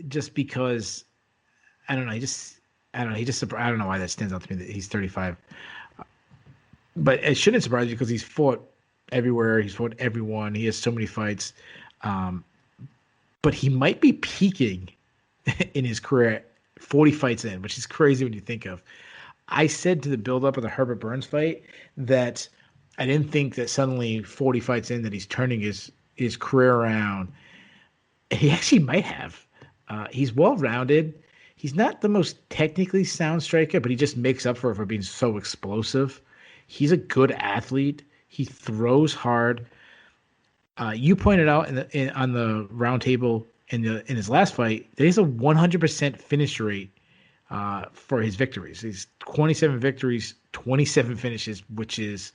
Just because, I don't know. I don't know why that stands out to me that he's 35. But it shouldn't surprise you because he's fought everywhere. He's fought everyone. He has so many fights. But he might be peaking in his career 40 fights in, which is crazy when you think of. I said to the build-up of the Herbert Burns fight that I didn't think that suddenly 40 fights in that he's turning his career around. He actually might have. He's well-rounded. He's not the most technically sound striker, but he just makes up for it for being so explosive. He's a good athlete. He throws hard. You pointed out on the round table in his last fight that he's a 100% finish rate for his victories. He's 27 victories, 27 finishes, which is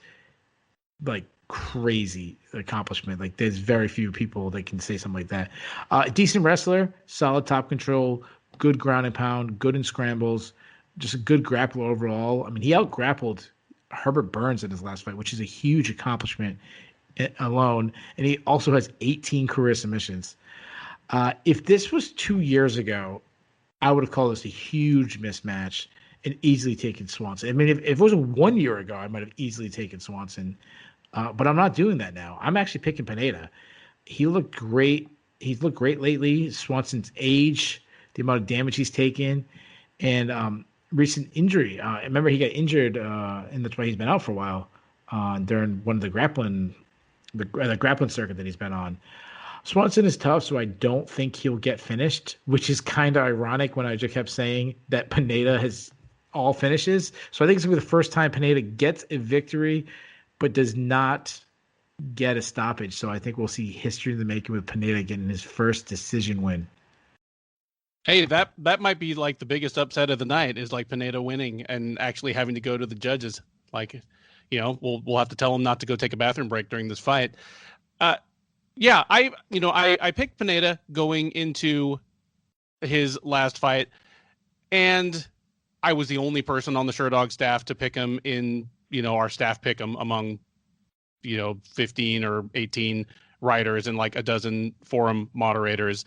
like crazy accomplishment. Like there's very few people that can say something like that. Decent wrestler, solid top control, good ground and pound, good in scrambles, just a good grappler overall. I mean, he out-grappled Herbert Burns in his last fight, which is a huge accomplishment alone. And he also has 18 career submissions. If this was 2 years ago, I would have called this a huge mismatch and easily taken Swanson. I mean, if it was 1 year ago, I might have easily taken Swanson. But I'm not doing that now. I'm actually picking Pineda. He looked great. He's looked great lately. Swanson's age, the amount of damage he's taken. And recent injury. Remember, he got injured, and that's why he's been out for a while during one of the grappling circuit that he's been on. Swanson is tough, so I don't think he'll get finished, which is kind of ironic when I just kept saying that Pineda has all finishes. So I think it's going to be the first time Pineda gets a victory, but does not get a stoppage. So I think we'll see history in the making with Pineda getting his first decision win. Hey, that might be like the biggest upset of the night, is like Pineda winning and actually having to go to the judges. Like, we'll have to tell him not to go take a bathroom break during this fight. Yeah, I picked Pineda going into his last fight, and I was the only person on the Sherdog staff to pick him in, our staff pick him among, 15 or 18 writers and like a dozen forum moderators.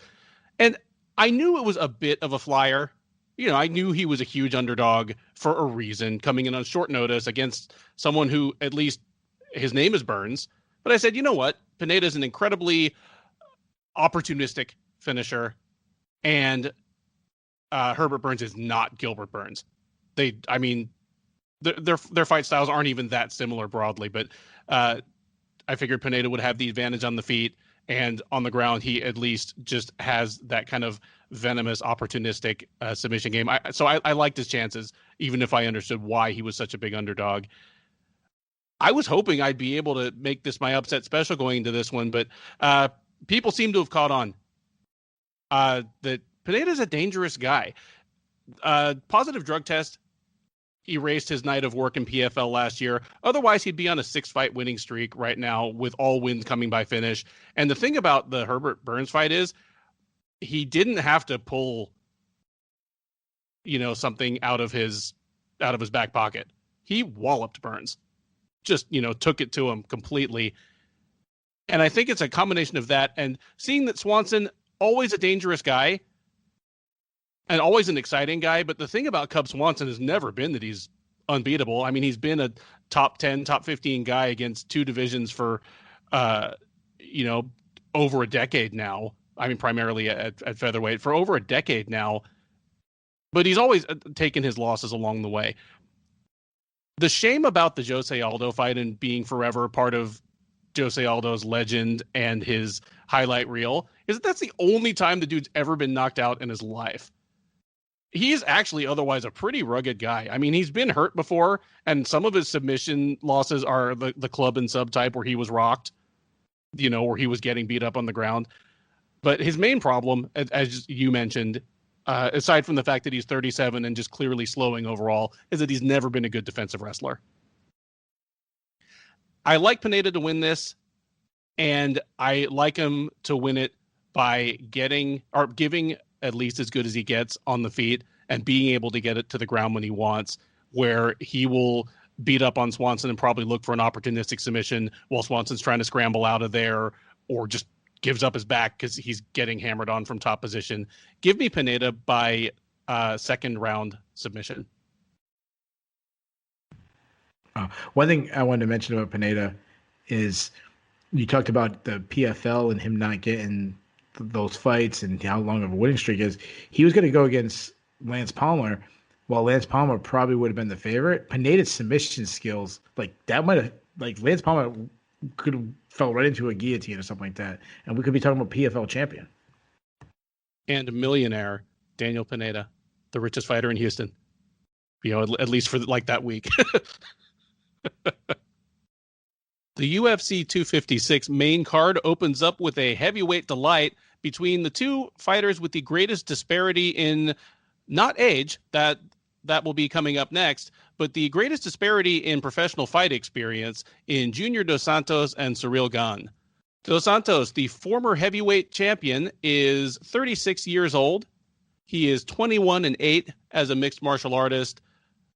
And I knew it was a bit of a flyer. I knew he was a huge underdog for a reason, coming in on short notice against someone who at least his name is Burns. But I said, you know what? Pineda is an incredibly opportunistic finisher, and Herbert Burns is not Gilbert Burns. Their fight styles aren't even that similar broadly, but I figured Pineda would have the advantage on the feet, and on the ground, he at least just has that kind of venomous, opportunistic submission game. So I liked his chances, even if I understood why he was such a big underdog. I was hoping I'd be able to make this my upset special going into this one, but people seem to have caught on that Pineda's a dangerous guy. Positive drug test erased his night of work in PFL last year. Otherwise, he'd be on a 6-fight winning streak right now with all wins coming by finish. And the thing about the Herbert Burns fight is he didn't have to pull, something out of his back pocket. He walloped Burns. Just, took it to him completely. And I think it's a combination of that and seeing that Swanson, always a dangerous guy and always an exciting guy. But the thing about Cub Swanson has never been that he's unbeatable. I mean, he's been a top 10, top 15 guy against two divisions for, over a decade now. I mean, primarily at featherweight for over a decade now. But he's always taken his losses along the way. The shame about the Jose Aldo fight and being forever part of Jose Aldo's legend and his highlight reel is that's the only time the dude's ever been knocked out in his life. He is actually otherwise a pretty rugged guy. I mean, he's been hurt before, and some of his submission losses are the club and sub type where he was rocked, where he was getting beat up on the ground. But his main problem, as you mentioned, aside from the fact that he's 37 and just clearly slowing overall, is that he's never been a good defensive wrestler. I like Pineda to win this, and I like him to win it by giving at least as good as he gets on the feet and being able to get it to the ground when he wants, where he will beat up on Swanson and probably look for an opportunistic submission while Swanson's trying to scramble out of there or just gives up his back because he's getting hammered on from top position. Give me Pineda by second round submission. One thing I wanted to mention about Pineda is you talked about the PFL and him not getting those fights and how long of a winning streak is. He was going to go against Lance Palmer, while Lance Palmer probably would have been the favorite. Pineda's submission skills, Lance Palmer could have fell right into a guillotine or something like that, and we could be talking about PFL champion and millionaire Daniel Pineda, the richest fighter in Houston. At least for that week. The UFC 256 main card opens up with a heavyweight delight between the two fighters with the greatest disparity in not age, that will be coming up next, but the greatest disparity in professional fight experience in Junior Dos Santos and Ciryl Gane. Dos Santos, the former heavyweight champion, is 36 years old. He is 21-8 as a mixed martial artist.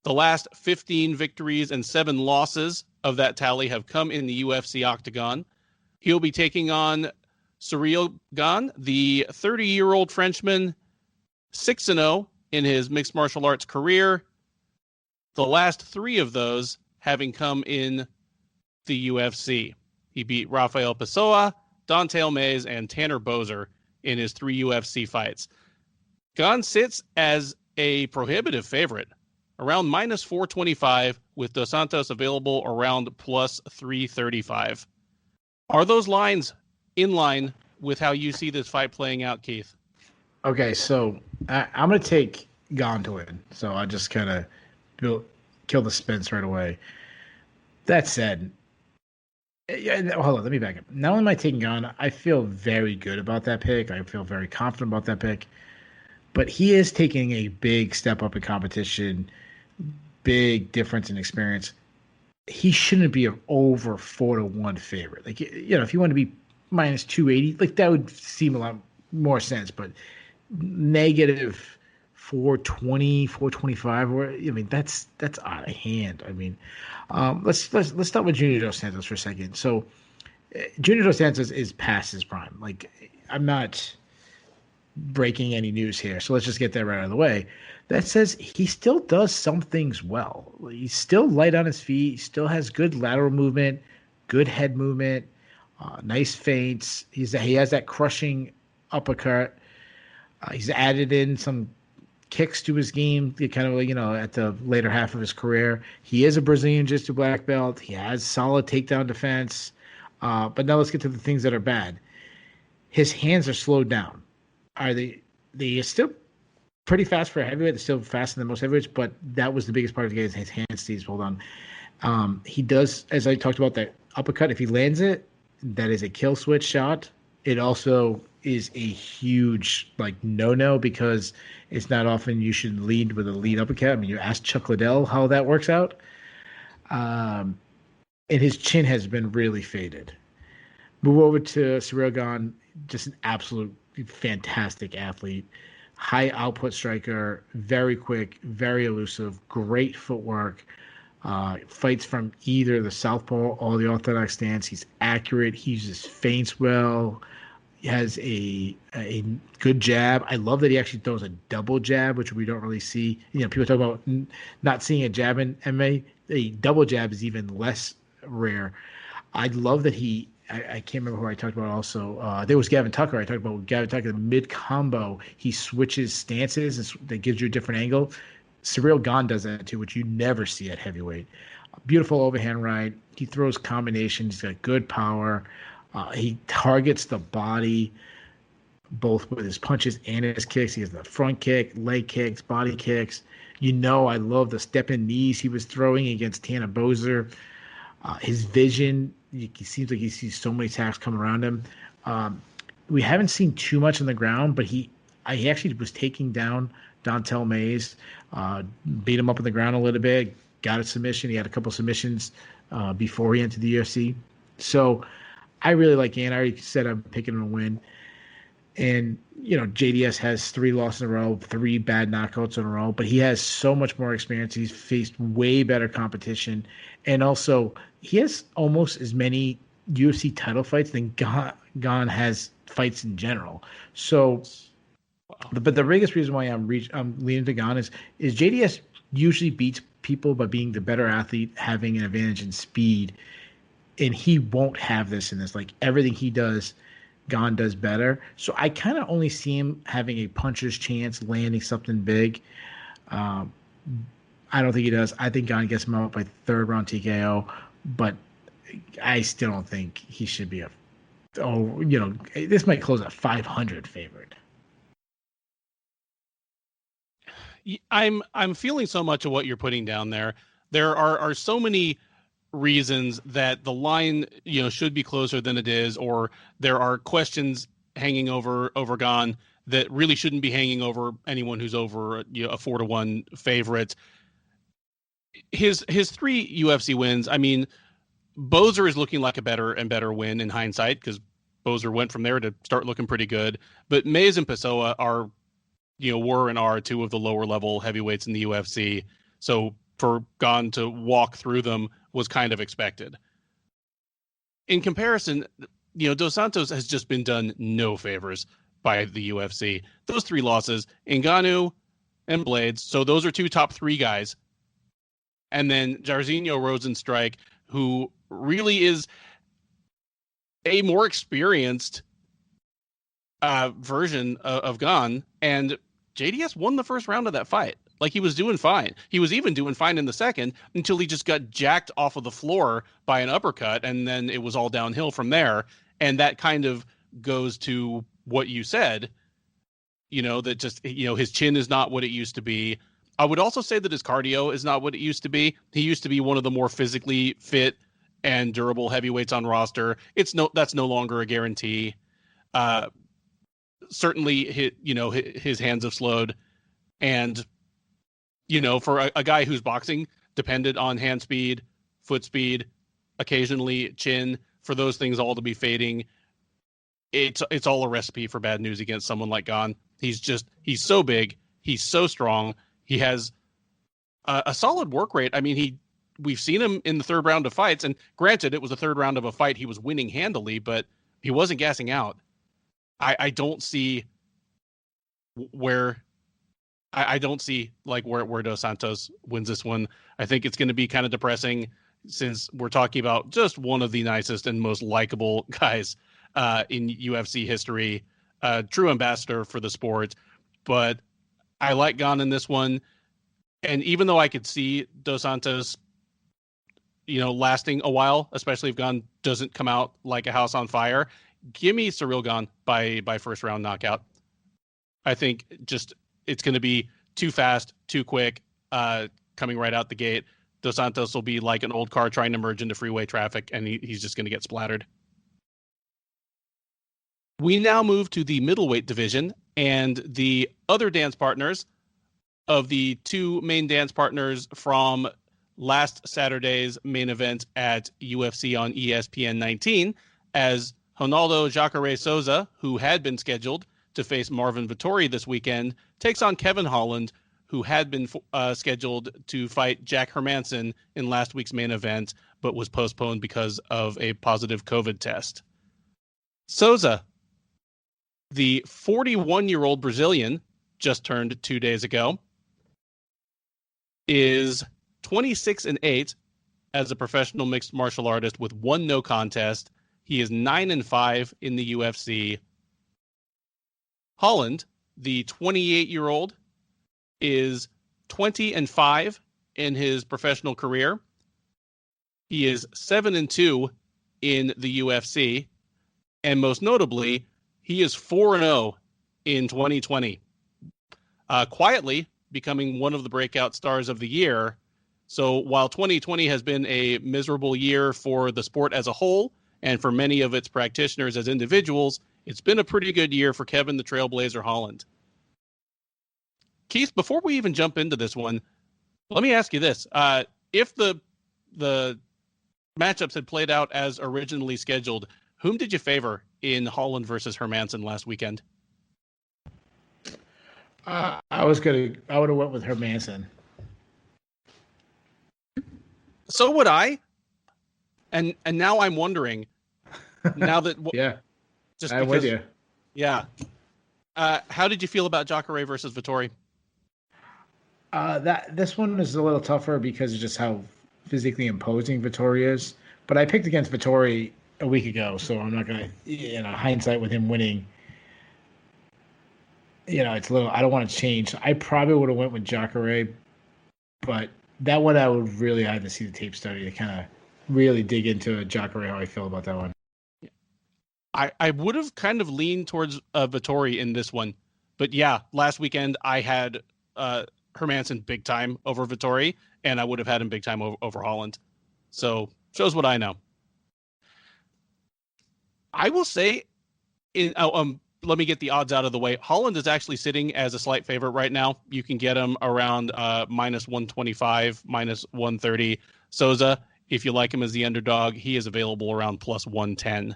The last 15 victories and 7 losses of that tally have come in the UFC octagon. He'll be taking on Ciryl Gane, the 30-year-old Frenchman, 6-0 in his mixed martial arts career. The last 3 of those having come in the UFC. He beat Rafael Pessoa, Don'Tale Mayes, and Tanner Boser in his 3 UFC fights. Gane sits as a prohibitive favorite around minus 425, with Dos Santos available around plus 335. Are those lines in line with how you see this fight playing out, Keith? Okay, so I'm going to take Gane to win. So I just kind of kill the suspense right away. That said, hold on, let me back up. Not only am I taking Gane, I feel very good about that pick. I feel very confident about that pick. But he is taking a big step up in competition, big difference in experience. He shouldn't be an over 4-1 favorite. Like, if you want to be minus 280, like that would seem a lot more sense. But negative 420, 425, that's out of hand. I mean, let's start with Junior Dos Santos for a second. So, Junior Dos Santos is past his prime. Like, I'm not breaking any news here, so let's just get that right out of the way. That says he still does some things well. He's still light on his feet. He still has good lateral movement, good head movement, nice feints. He has that crushing uppercut. He's added in some kicks to his game, kind of at the later half of his career. He is a Brazilian Jiu-Jitsu black belt. He has solid takedown defense. But now let's get to the things that are bad. His hands are slowed down. Are they still pretty fast for a heavyweight? They're still faster than most heavyweights, but that was the biggest part of the game, his hand stays hold on. He does, as I talked about, that uppercut. If he lands it, that is a kill switch shot. It also is a huge no-no, because it's not often you should lead with a lead uppercut. I mean, you asked Chuck Liddell how that works out. And his chin has been really faded. Move over to Ciryl Gane, just an absolute fantastic athlete, high output striker, very quick, very elusive, great footwork, fights from either the southpaw or the orthodox stance. He's accurate. He uses feints well. He has a good jab. I love that he actually throws a double jab, which we don't really see. People talk about not seeing a jab in MMA. A double jab is even less rare. I love that I can't remember who I talked about also. There was Gavin Tucker. I talked about Gavin Tucker. The mid-combo, he switches stances. That gives you a different angle. Ciryl Gane does that too, which you never see at heavyweight. Beautiful overhand right. He throws combinations. He's got good power. He targets the body both with his punches and his kicks. He has the front kick, leg kicks, body kicks. I love the step-in knees he was throwing against Tanner Boser. His vision, he seems like he sees so many attacks coming around him. We haven't seen too much on the ground, but he actually was taking down Dontel Mays, beat him up on the ground a little bit, got a submission. He had a couple submissions before he entered the UFC. So I really like Gane. I already said I'm picking him to win. And, JDS has 3 losses in a row, 3 bad knockouts in a row, but he has so much more experience. He's faced way better competition. And also, he has almost as many UFC title fights than Gane has fights in general. So, but the biggest reason why I'm leaning to Gane is JDS usually beats people by being the better athlete, having an advantage in speed. And he won't have this in this. Like, everything he does, Gane does better. So I kind of only see him having a puncher's chance, landing something big. I don't think he does. I think Gane gets him out by 3rd round TKO, but I still don't think he should be this might close at 500 favorite. I'm feeling so much of what you're putting down there. There are so many reasons that the line should be closer than it is, or there are questions hanging over Gane that really shouldn't be hanging over anyone who's over a 4-1 favorite. His 3 UFC wins, I mean, Boser is looking like a better and better win in hindsight, because Boser went from there to start looking pretty good. But Mays and Pessoa are were and are 2 of the lower level heavyweights in the UFC. So for Gane to walk through them was kind of expected. In comparison, Dos Santos has just been done no favors by the UFC. Those 3 losses, Ngannou and Blades, so those are 2 top 3 guys. And then Jairzinho Rosenstrike, who really is a more experienced version of Gane, and JDS won the first round of that fight. Like, he was doing fine. He was even doing fine in the second until he just got jacked off of the floor by an uppercut, and then it was all downhill from there. And that kind of goes to what you said, that just, his chin is not what it used to be. I would also say that his cardio is not what it used to be. He used to be one of the more physically fit and durable heavyweights on roster. That's no longer a guarantee. Certainly, his hands have slowed, and for a guy who's boxing depended on hand speed, foot speed, occasionally chin, for those things all to be fading, it's all a recipe for bad news against someone like Gane. He's so big, he's so strong, he has a solid work rate. I mean, we've seen him in the third round of fights, and granted, it was the third round of a fight he was winning handily, but he wasn't gassing out. I don't see where where Dos Santos wins this one. I think it's going to be kind of depressing, since we're talking about just one of the nicest and most likable guys in UFC history, true ambassador for the sport. But I like Gane in this one. And even though I could see Dos Santos, lasting a while, especially if Gane doesn't come out like a house on fire, give me Ciryl Gane by first round knockout. I think just it's going to be too fast, too quick, coming right out the gate. Dos Santos will be like an old car trying to merge into freeway traffic, and he's just going to get splattered. We now move to the middleweight division, and the other dance partners of the two main dance partners from last Saturday's main event at UFC on ESPN 19, as Ronaldo Jacare Souza, who had been scheduled to face Marvin Vettori this weekend, takes on Kevin Holland, who had been scheduled to fight Jack Hermansson in last week's main event, but was postponed because of a positive COVID test. Souza, the 41-year-old Brazilian, just turned 2 days ago, is 26-8 as a professional mixed martial artist with one no contest. He is 9-5 in the UFC. Holland, the 28-year-old, is 20-5 in his professional career. He is 7-2 in the UFC, and most notably, he is 4-0 in 2020. Quietly becoming one of the breakout stars of the year. So while 2020 has been a miserable year for the sport as a whole, and for many of its practitioners as individuals, it's been a pretty good year for Kevin the Trailblazer Holland. Keith, before we even jump into this one, let me ask you this. If the matchups had played out as originally scheduled, whom did you favor in Holland versus Hermansson last weekend? I would have went with Hermansson. So would I. And now I'm wondering, now that yeah, just I'm with you. Yeah. How did you feel about Jacare versus Vettori? This one is a little tougher because of just how physically imposing Vettori is. But I picked against Vettori a week ago, so I'm not gonna, hindsight with him winning. It's a little. I don't want to change. I probably would have went with Jacare, but that one I would really have to see the tape study to kind of really dig into Jacare, how I feel about that one. I would have kind of leaned towards Vettori in this one, but yeah, last weekend I had Hermansson big time over Vettori, and I would have had him big time over Holland. So shows what I know. I will say, let me get the odds out of the way. Holland is actually sitting as a slight favorite right now. You can get him around minus 125, minus 130. Souza, if you like him as the underdog, he is available around plus 110.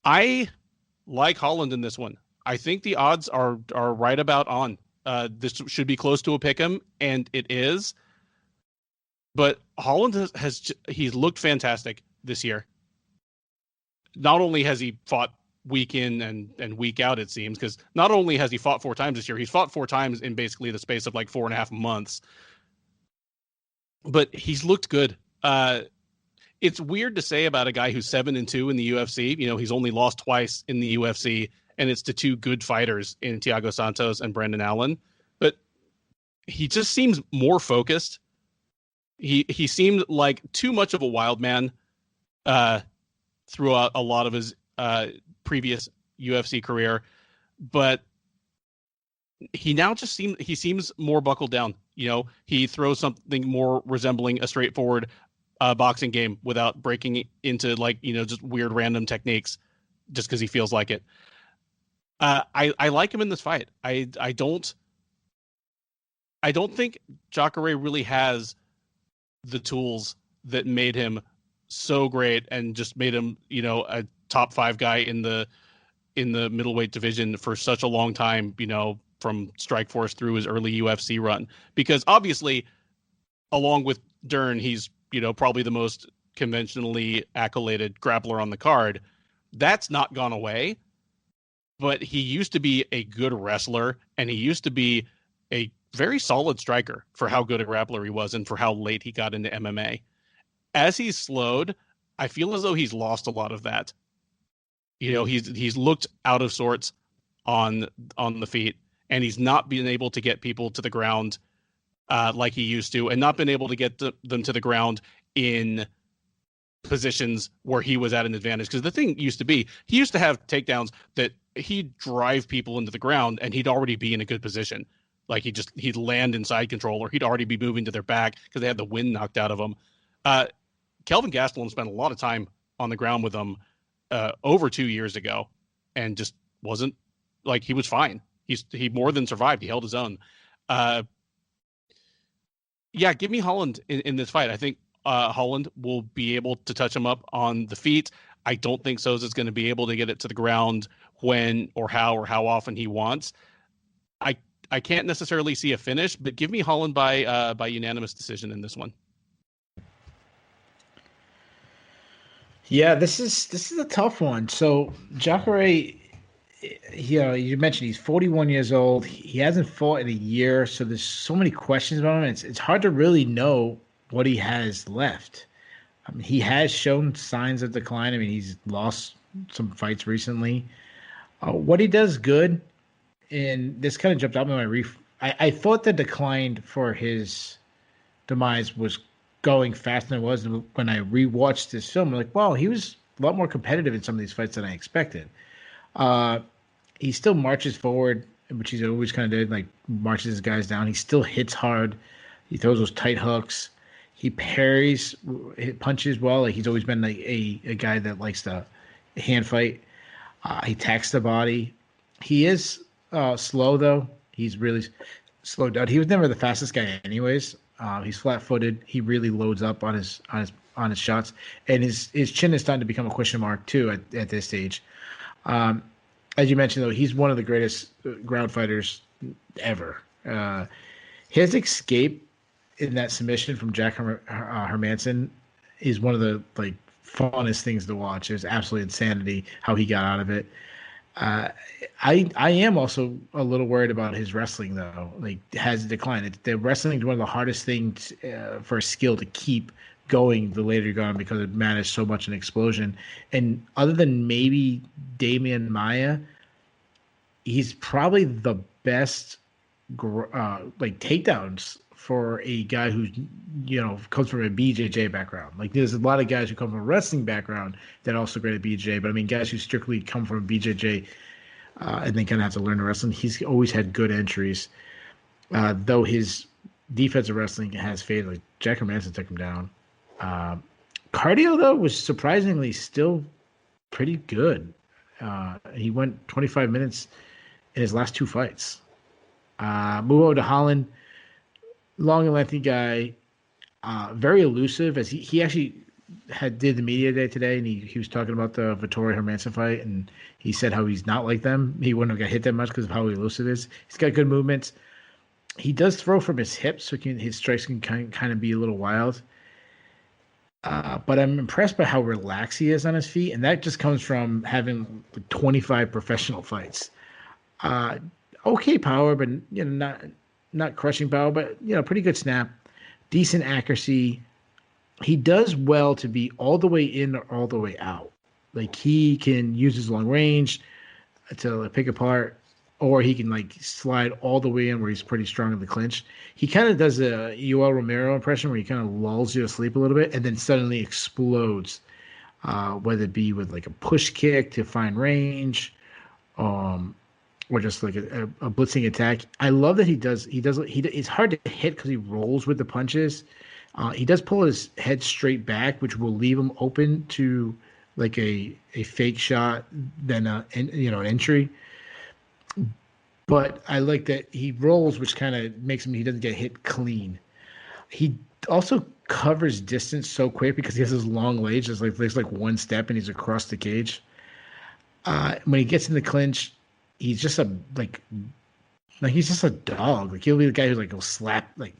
I like Holland in this one. I think the odds are right about on. This should be close to a pick'em, and it is. But Holland he's looked fantastic this year. Not only has he fought week in and week out, it seems, because not only has he fought 4 times this year, he's fought 4 times in basically the space of like 4.5 months. But he's looked good. It's weird to say about a guy who's 7-2 in the UFC. He's only lost twice in the UFC, and it's to two good fighters in Thiago Santos and Brendan Allen. But he just seems more focused. He seemed like too much of a wild man throughout a lot of his previous UFC career, but he now just seems more buckled down. He throws something more resembling a straightforward boxing game without breaking into just weird random techniques just because he feels like it. I like him in this fight. I don't think Jacare really has the tools that made him so great and just made him, a top 5 guy in the middleweight division for such a long time, from Strikeforce through his early UFC run. Because obviously, along with Dern, he's, probably the most conventionally accoladed grappler on the card. That's not gone away, but he used to be a good wrestler, and he used to be a very solid striker for how good a grappler he was and for how late he got into MMA. As he's slowed, I feel as though he's lost a lot of that. He's looked out of sorts on the feet, and he's not been able to get people to the ground like he used to, and not been able to get them to the ground in positions where he was at an advantage. Because the thing used to be, he used to have takedowns that he'd drive people into the ground and he'd already be in a good position. Like he'd land in side control, or he'd already be moving to their back because they had the wind knocked out of them. Kelvin Gastelum spent a lot of time on the ground with him over 2 years ago, and just wasn't he was fine. He more than survived. He held his own. Give me Holland in this fight. I think Holland will be able to touch him up on the feet. I don't think Souza's going to be able to get it to the ground when or how often he wants. I can't necessarily see a finish, but give me Holland by unanimous decision in this one. Yeah, this is a tough one. So Jacare, you mentioned he's 41 years old. He hasn't fought in a year, so there's so many questions about him. It's hard to really know what he has left. I mean, he has shown signs of decline. I mean, he's lost some fights recently. What he does good, and this kind of jumped out in my I thought the decline for his demise was going faster than it was. When I rewatched this film, I'm like, wow, he was a lot more competitive in some of these fights than I expected. He still marches forward, which he's always kind of did, like marches his guys down. He still hits hard. He throws those tight hooks. He parries, punches well. Like he's always been a guy that likes to hand fight. He attacks the body. He is slow though. He's really slowed down. He was never the fastest guy, anyways. He's flat-footed. He really loads up on his shots, and his chin is starting to become a question mark too at this stage. As you mentioned, though, he's one of the greatest ground fighters ever. His escape in that submission from Jack Hermansson is one of the funnest things to watch. It was absolutely insanity how he got out of it. I am also a little worried about his wrestling, though. Has declined. The wrestling is one of the hardest things for a skill to keep going the later you go on, because it matters so much in explosion. And other than maybe Damian Maia, he's probably the best takedowns for a guy who's comes from a BJJ background. There's a lot of guys who come from a wrestling background that are also great at BJJ, but I mean guys who strictly come from BJJ and then kind of have to learn the wrestling. He's always had good entries, though his defensive wrestling has faded. Jack Hermansson took him down. Cardio though was surprisingly still pretty good. He went 25 minutes in his last 2 fights. Move over to Holland. Long and lengthy guy, very elusive. As he actually did the media day today, and he was talking about the Vettori Hermansson fight, and he said how he's not like them. He wouldn't have got hit that much because of how elusive he is. He's got good movements. He does throw from his hips, so his strikes can kind of be a little wild. But I'm impressed by how relaxed he is on his feet, and that just comes from having 25 professional fights. Okay power, but not crushing power, but pretty good snap, decent accuracy. He does well to be all the way in or all the way out. He can use his long range, to pick apart, or he can like slide all the way in where he's pretty strong in the clinch. He kind of does a Yoel Romero impression where he kind of lulls you to sleep a little bit and then suddenly explodes, whether it be with like a push kick to find range, or just like a blitzing attack. I love that he does. It's hard to hit because he rolls with the punches. He does pull his head straight back, which will leave him open to like a fake shot, then an entry. But I like that he rolls, which kind of makes him, he doesn't get hit clean. He also covers distance so quick because he has his long legs. There's like one step and he's across the cage. When he gets in the clinch, he's just he's just a dog. Like he'll be the guy who like will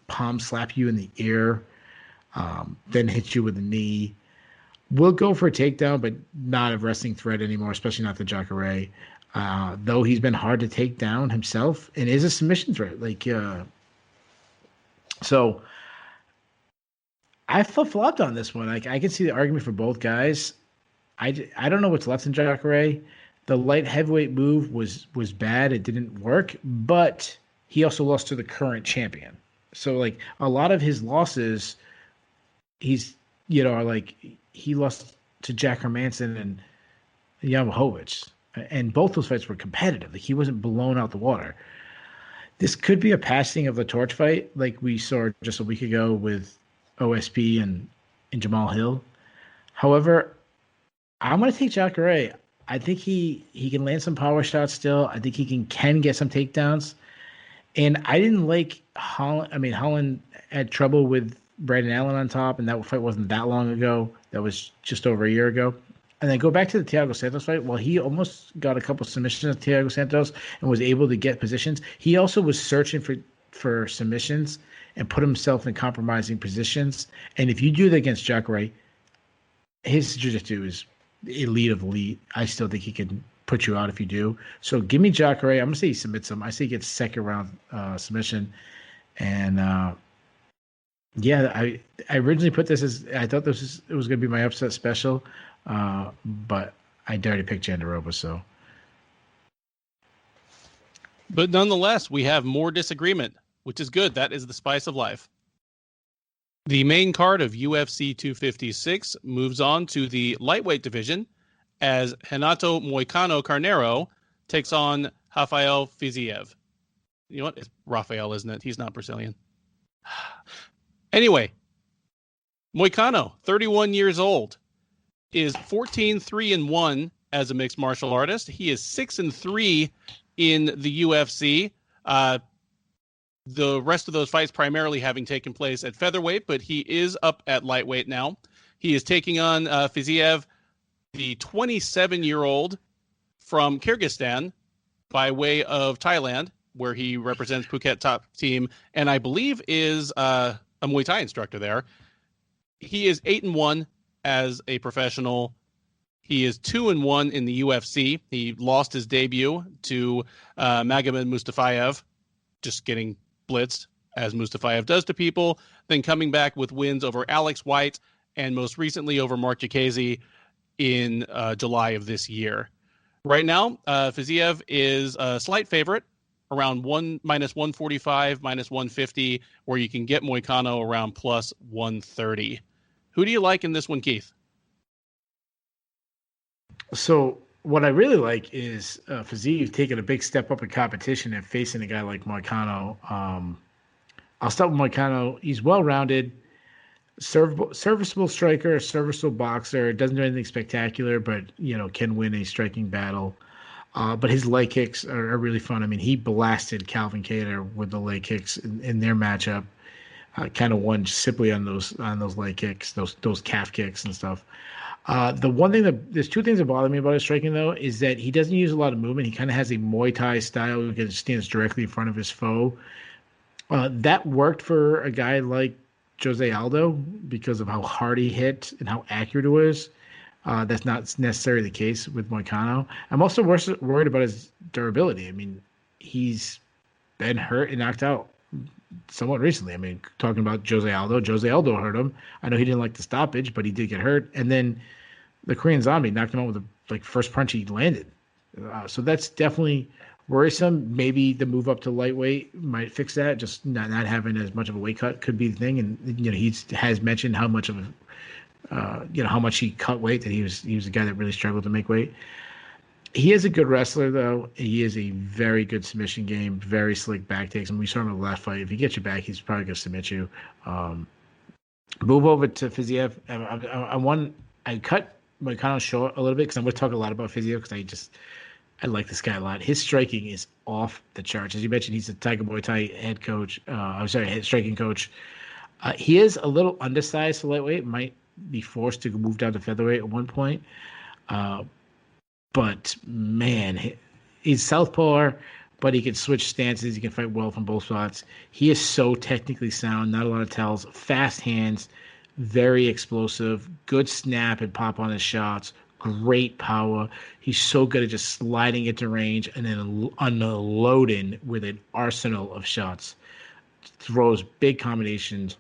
palm slap you in the ear, then hit you with a knee. Will go for a takedown, but not a wrestling threat anymore, especially not the Jacare. Though he's been hard to take down himself and is a submission threat. So I flip-flopped on this one. Like I can see the argument for both guys. I don't know what's left in Jacare. The light heavyweight move was bad. It didn't work, but he also lost to the current champion. So like a lot of his losses, are like he lost to Jack Hermanson and Yamahovich. And both those fights were competitive. Like he wasn't blown out the water. This could be a passing of the torch fight, like we saw just a week ago with OSP and Jamal Hill. However, I'm going to take Jacare. I think he can land some power shots still. I think he can get some takedowns. And I didn't like Holland. I mean, Holland had trouble with Brandon Allen on top, and that fight wasn't that long ago. That was just over a year ago. And then go back to the Thiago Santos fight. Well, he almost got a couple submissions of Thiago Santos and was able to get positions. He also was searching for submissions and put himself in compromising positions. And if you do that against Jacare, his jiu-jitsu is elite of elite. I still think he can put you out if you do. So give me Jacare. I'm going to say he submits him. I say he gets second round submission. And I originally put this as, I thought it was going to be my upset special. But I already picked Jandiroba, so. But nonetheless, we have more disagreement, which is good. That is the spice of life. The main card of UFC 256 moves on to the lightweight division as Renato Moicano Carneiro takes on Rafael Fiziev. You know what? It's Rafael, isn't it? He's not Brazilian. Anyway, Moicano, 31 years old, is 14-3-1 as a mixed martial artist. He is 6-3 in the UFC. The rest of those fights primarily having taken place at featherweight, but he is up at lightweight now. He is taking on Fiziev, the 27-year-old from Kyrgyzstan, by way of Thailand, where he represents Phuket top team, and I believe is a Muay Thai instructor there. He is 8-1 as a professional. He is 2-1 in the UFC. He lost his debut to Magomed Mustafayev, just getting blitzed, as Mustafayev does to people, then coming back with wins over Alex White and most recently over Mark Diakiese in July of this year. Right now, Fiziev is a slight favorite, around minus 145, minus 150, where you can get Moicano around plus 130. Who do you like in this one, Keith? So what I really like is Fiziev taking a big step up in competition and facing a guy like Moicano. I'll start with Moicano. He's well-rounded, serviceable striker, serviceable boxer. Doesn't do anything spectacular, but can win a striking battle. But his leg kicks are really fun. I mean, he blasted Calvin Kattar with the leg kicks in their matchup. Kind of won simply on those leg kicks, those calf kicks and stuff. There's two things that bother me about his striking though, is that he doesn't use a lot of movement. He kind of has a Muay Thai style because he stands directly in front of his foe. That worked for a guy like Jose Aldo because of how hard he hit and how accurate it was. That's not necessarily the case with Moicano. I'm also worried about his durability. I mean, he's been hurt and knocked out somewhat recently. I mean, talking about Jose Aldo hurt him. I know he didn't like the stoppage, but he did get hurt. And then the Korean Zombie knocked him out with the first punch he landed. So that's definitely worrisome. Maybe the move up to lightweight might fix that. Just not having as much of a weight cut could be the thing. And he has mentioned how much of how much he cut weight. That he was a guy that really struggled to make weight. He is a good wrestler, though. He is a very good submission game, very slick back takes. And we saw him in the last fight. If he gets you back, he's probably going to submit you. Move over to Fiziev. I cut Moicano short a little bit because I'm going to talk a lot about Fiziev because I like this guy a lot. His striking is off the charts. As you mentioned, he's a Tiger Muay Thai head coach. Head striking coach. He is a little undersized for lightweight. Might be forced to move down to featherweight at one point. But man, he's southpaw, but he can switch stances. He can fight well from both spots. He is so technically sound. Not a lot of tells. Fast hands, very explosive. Good snap and pop on his shots. Great power. He's so good at just sliding into range and then unloading with an arsenal of shots. Throws big combinations,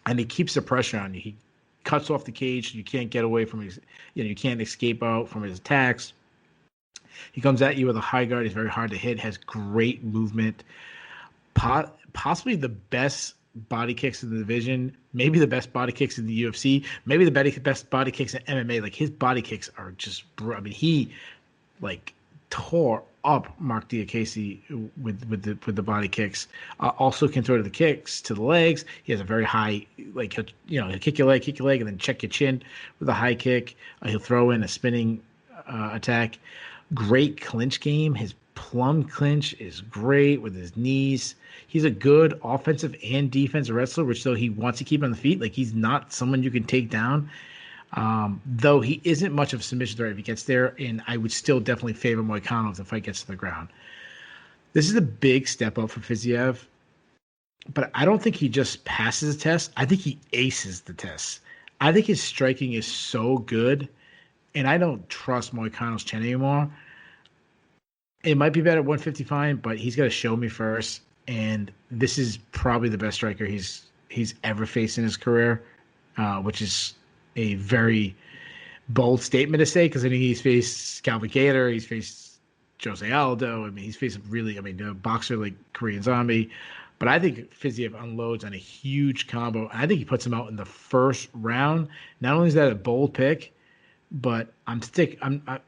and he keeps the pressure on you. He cuts off the cage. You can't get away from his, you can't escape out from his attacks. He comes at you with a high guard. He's very hard to hit, has great movement. Possibly the best body kicks in the division, maybe the best body kicks in the UFC, maybe the best body kicks in MMA. Like, his body kicks are just, he tore up Mark Diakese with the body kicks. Also can throw the kicks to the legs. He has a very high, he'll kick your leg, and then check your chin with a high kick. He'll throw in a spinning attack. Great clinch game. His plum clinch is great with his knees. He's a good offensive and defensive wrestler, which though he wants to keep on the feet. Like, he's not someone you can take down. Though he isn't much of a submission threat if he gets there, and I would still definitely favor Moicano if the fight gets to the ground. This is a big step up for Fiziev, but I don't think he just passes the test. I think he aces the test. I think his striking is so good, and I don't trust Moicano's chin anymore. It might be better at 155, but he's got to show me first, and this is probably the best striker he's ever faced in his career, which is a very bold statement to say, because he's faced Calvin Kattar, he's faced Jose Aldo. He's faced a boxer like Korean Zombie. But I think Fiziev unloads on a huge combo. I think he puts him out in the first round. Not only is that a bold pick, but I'm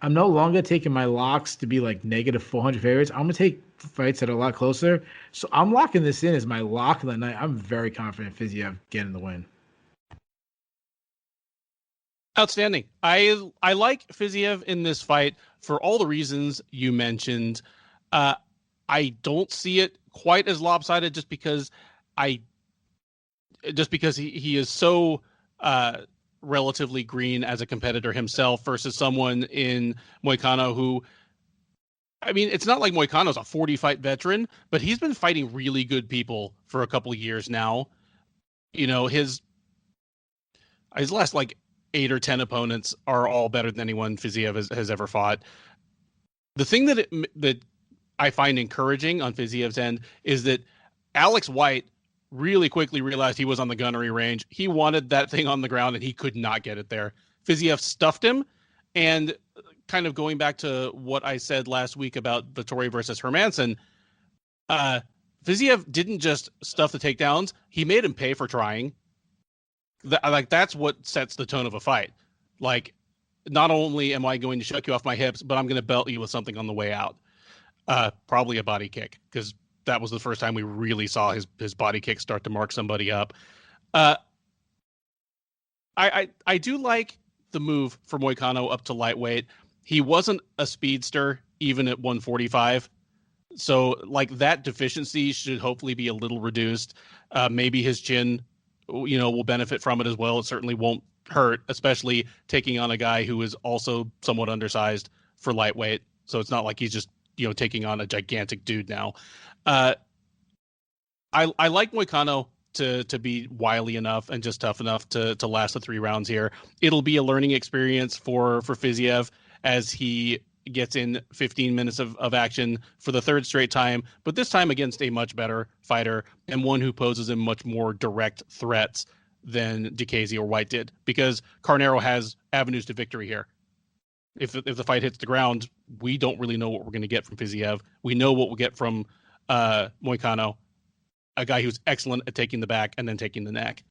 no longer taking my locks to be like negative 400 favorites. I'm gonna take fights that are a lot closer. So I'm locking this in as my lock of the night. I'm very confident Fiziev getting the win. Outstanding. I like Fiziev in this fight for all the reasons you mentioned. I don't see it quite as lopsided just because he is so relatively green as a competitor himself versus someone in Moicano who, it's not like Moicano's a 40-fight veteran, but he's been fighting really good people for a couple of years now. His last 8 or 10 opponents are all better than anyone Fiziev has ever fought. The thing that I find encouraging on Fiziev's end is that Alex White really quickly realized he was on the gunnery range. He wanted that thing on the ground, and he could not get it there. Fiziev stuffed him, and kind of going back to what I said last week about Vettori versus Hermansson, Fiziev didn't just stuff the takedowns. He made him pay for trying. That's what sets the tone of a fight. Not only am I going to shuck you off my hips, but I'm going to belt you with something on the way out. Probably a body kick, because that was the first time we really saw his body kick start to mark somebody up. I do like the move for Moicano up to lightweight. He wasn't a speedster even at 145. So that deficiency should hopefully be a little reduced. Maybe his chin, will benefit from it as well. It certainly won't hurt, especially taking on a guy who is also somewhat undersized for lightweight. So it's not like he's just, taking on a gigantic dude now. I like Moicano to be wily enough and just tough enough to last the 3 rounds here. It'll be a learning experience for Fiziev as he gets in 15 minutes of action for the 3rd straight time, but this time against a much better fighter and one who poses him much more direct threats than Diakese or White did, because Carneiro has avenues to victory here. if the fight hits the ground, we don't really know what we're going to get from Fiziev. We know what we'll get from Moicano, a guy who's excellent at taking the back and then taking the neck.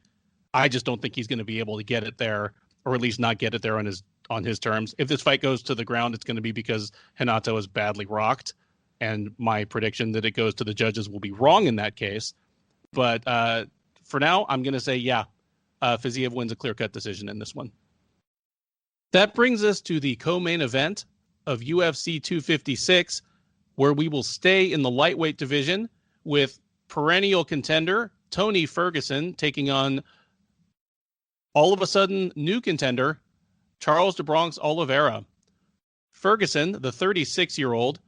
I just don't think he's going to be able to get it there, or at least not get it there on his terms. If this fight goes to the ground, it's going to be because Renato is badly rocked, and my prediction that it goes to the judges will be wrong in that case. But for now, I'm going to say, Fiziev wins a clear-cut decision in this one. That brings us to the co-main event of UFC 256, where we will stay in the lightweight division with perennial contender Tony Ferguson taking on all of a sudden new contender Charles de Bronx Oliveira. Ferguson, the 36-year-old,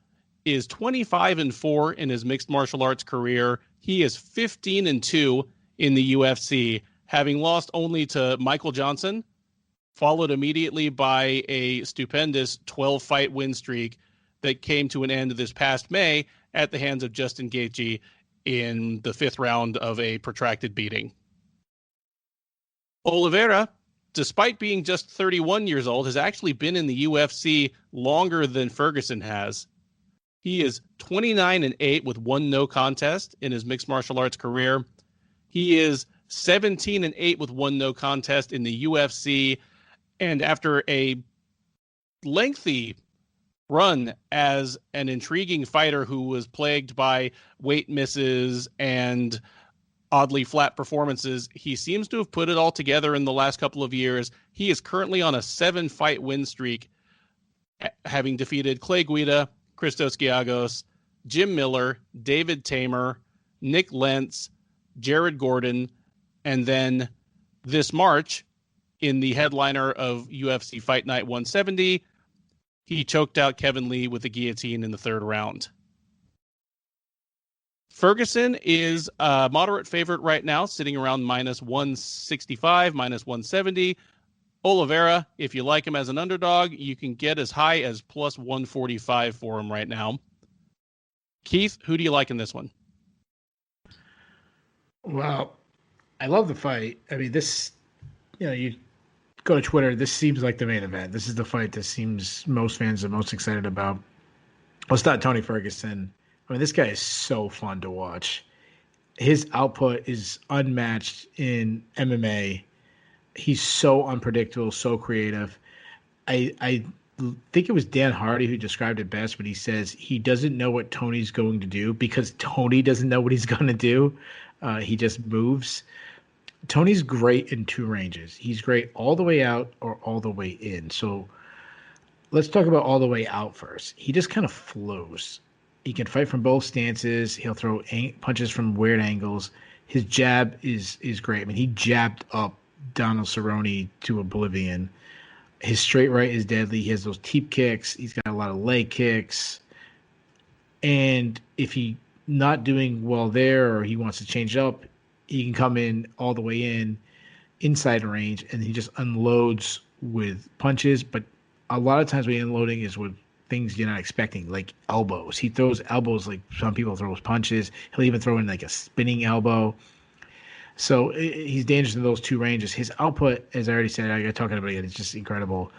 is 25-4 in his mixed martial arts career. He is 15-2 in the UFC, having lost only to Michael Johnson, followed immediately by a stupendous 12-fight win streak that came to an end this past May at the hands of Justin Gaethje in the 5th round of a protracted beating. Oliveira, despite being just 31 years old, has actually been in the UFC longer than Ferguson has. He is 29-8 with 1 no contest in his mixed martial arts career. He is 17-8 with 1 no contest in the UFC. And after a lengthy run as an intriguing fighter who was plagued by weight misses and oddly flat performances, he seems to have put it all together in the last couple of years. He is currently on a 7-fight win streak, having defeated Clay Guida, Christos Giagos, Jim Miller, David Tamer, Nick Lentz, Jared Gordon, and then this March, in the headliner of UFC Fight Night 170, he choked out Kevin Lee with the guillotine in the 3rd round. Ferguson is a moderate favorite right now, sitting around minus 165, minus 170. Oliveira, if you like him as an underdog, you can get as high as plus 145 for him right now. Keith, who do you like in this one? Well, I love the fight. I mean, this, you go to Twitter, this seems like the main event. This is the fight that seems most fans are most excited about. Let's start Tony Ferguson. I mean, this guy is so fun to watch. His output is unmatched in MMA. He's so unpredictable, so creative. I think it was Dan Hardy who described it best, but he says he doesn't know what Tony's going to do because Tony doesn't know what he's going to do. He just moves. Tony's great in 2 ranges. He's great all the way out or all the way in. So let's talk about all the way out first. He just kind of flows. He can fight from both stances. He'll throw punches from weird angles. His jab is great. I mean, he jabbed up Donald Cerrone to oblivion. His straight right is deadly. He has those teep kicks. He's got a lot of leg kicks. And if he's not doing well there or he wants to change up, he can come in all the way inside range, and he just unloads with punches. But a lot of times when he's unloading is with things you're not expecting, like elbows. He throws elbows like some people throw punches. He'll even throw in like a spinning elbow. So he's dangerous in those 2 ranges. His output, as I already said, I got talking about it, it's just incredible.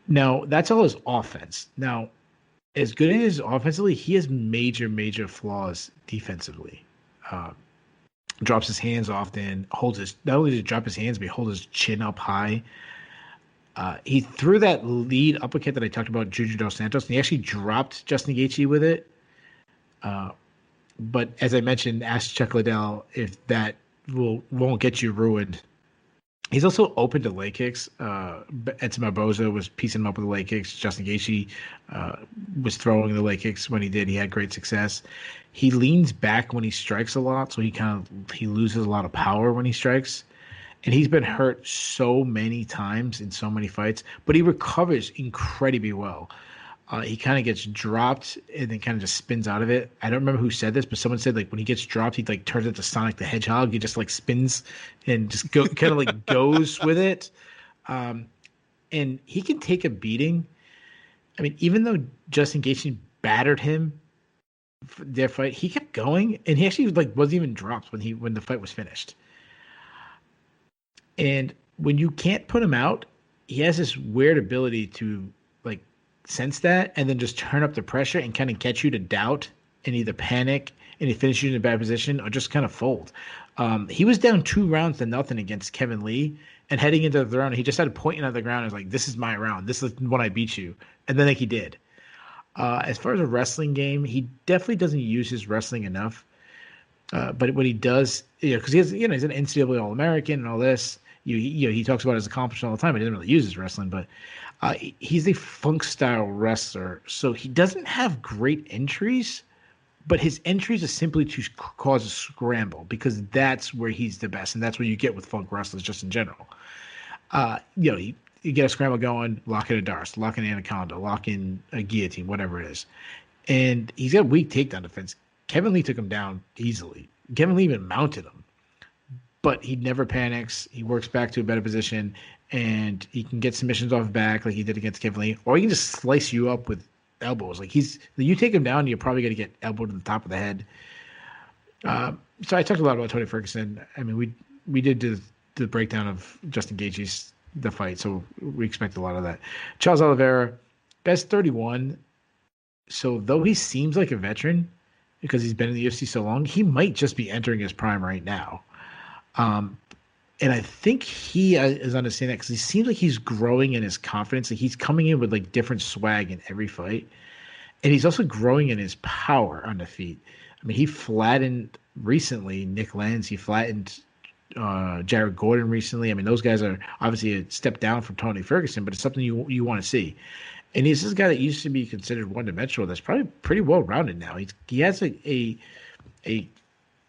Now, that's all his offense. Now, as good as he is offensively, he has major, major flaws defensively. Drops his hands often, not only does he drop his hands, but he holds his chin up high. He threw that lead uppercut that I talked about, Junior Dos Santos, and he actually dropped Justin Gaethje with it. But as I mentioned, ask Chuck Liddell if that won't get you ruined. He's also open to leg kicks. Edson Barboza was piecing him up with the leg kicks. Justin Gaethje was throwing the leg kicks when he did. He had great success. He leans back when he strikes a lot, so he loses a lot of power when he strikes. And he's been hurt so many times in so many fights, but he recovers incredibly well. He kind of gets dropped and then kind of just spins out of it. I don't remember who said this, but someone said like when he gets dropped, he like turns into Sonic the Hedgehog. He just like spins and just kind of like goes with it. And he can take a beating. I mean, even though Justin Gaethje battered him for their fight, he kept going, and he actually like wasn't even dropped when the fight was finished. And when you can't put him out, he has this weird ability to like sense that and then just turn up the pressure and kind of get you to doubt and either panic and he finishes you in a bad position or just kind of fold. He was down 2-0 against Kevin Lee, and heading into the round, he just started pointing at the ground and was like, "This is my round. This is when I beat you." And then like he did. As far as a wrestling game, he definitely doesn't use his wrestling enough. But what he does, because he's an NCAA All-American and all this. He talks about his accomplishment all the time. He doesn't really use his wrestling, but he's a funk style wrestler, so he doesn't have great entries. But his entries are simply to cause a scramble because that's where he's the best, and that's what you get with funk wrestlers just in general. You get a scramble going, lock in a Darce, lock in an Anaconda, lock in a guillotine, whatever it is. And he's got weak takedown defense. Kevin Lee took him down easily. Kevin Lee even mounted him. But he never panics. He works back to a better position, and he can get submissions off back like he did against Kevin Lee, or he can just slice you up with elbows. Like you take him down, you're probably going to get elbowed to the top of the head. So I talked a lot about Tony Ferguson. I mean, we did the breakdown of Justin Gaethje's the fight, so we expect a lot of that. Charles Oliveira, best 31. So though he seems like a veteran because he's been in the UFC so long, he might just be entering his prime right now. And I think he is understanding that because he seems like he's growing in his confidence. Like he's coming in with like different swag in every fight. And he's also growing in his power on the feet. I mean, he flattened recently Nick Lenz. He flattened Jared Gordon recently. I mean, those guys are obviously a step down from Tony Ferguson, but it's something you want to see. And he's this guy that used to be considered one-dimensional that's probably pretty well-rounded now. He has a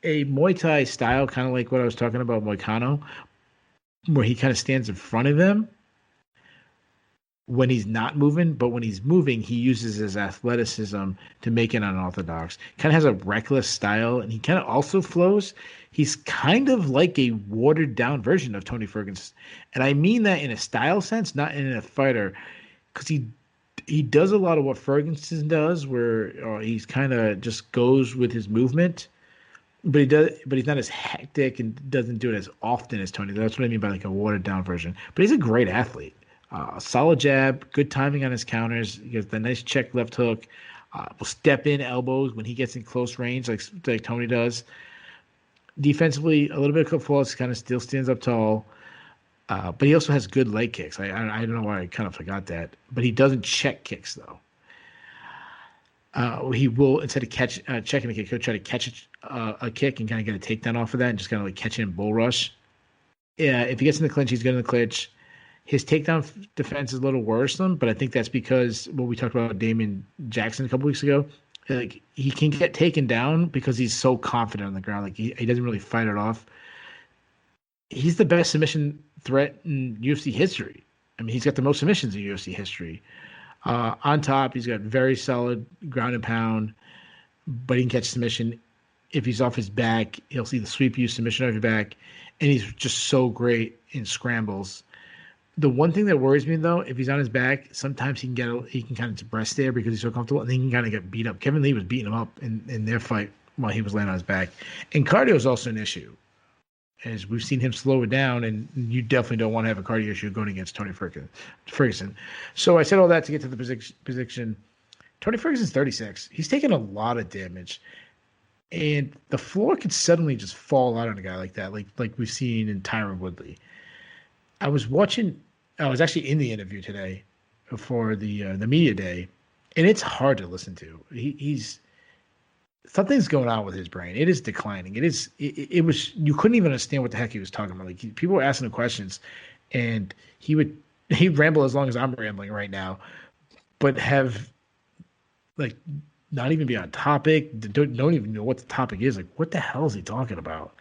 Muay Thai style, kind of like what I was talking about, Moicano, where he kind of stands in front of him when he's not moving, but when he's moving, he uses his athleticism to make it unorthodox. Kind of has a reckless style, and he kind of also flows. He's kind of like a watered-down version of Tony Ferguson. And I mean that in a style sense, not in a fighter, because he does a lot of what Ferguson does, where he's kind of just goes with his movement. But he's not as hectic and doesn't do it as often as Tony. That's what I mean by like a watered down version. But he's a great athlete. Solid jab, good timing on his counters. He has the nice check left hook. Will step in elbows when he gets in close range, like Tony does. Defensively, a little bit of flaws, kind of still stands up tall. But he also has good leg kicks. I don't know why I kind of forgot that. But he doesn't check kicks though. He will, instead of checking a kick, he'll try to catch a kick and kind of get a takedown off of that and just kind of like catch it in bull rush. Yeah, if he gets in the clinch, he's good in the clinch. His takedown defense is a little worrisome, but I think that's because what we talked about Damian Jackson a couple weeks ago. Like he can get taken down because he's so confident on the ground. Like he doesn't really fight it off. He's the best submission threat in UFC history. I mean, he's got the most submissions in UFC history. On top, he's got very solid ground and pound, but he can catch submission. If he's off his back, he'll see the sweep you, submission off your back, and he's just so great in scrambles. The one thing that worries me, though, if he's on his back, sometimes he can kind of rest there because he's so comfortable, and then he can kind of get beat up. Kevin Lee was beating him up in their fight while he was laying on his back. And cardio is also an issue. As we've seen him slow it down, and you definitely don't want to have a cardio issue going against Tony Ferguson. So I said all that to get to the position. Tony Ferguson's 36. He's taken a lot of damage, and the floor could suddenly just fall out on a guy like that, like we've seen in Tyron Woodley. I was actually in the interview today for the media day, and it's hard to listen to. He's something's going on with his brain. It is declining. It was, you couldn't even understand what the heck he was talking about. Like people were asking him questions and he'd ramble as long as I'm rambling right now, but have like not even be on topic. Don't even know what the topic is. Like, what the hell is he talking about?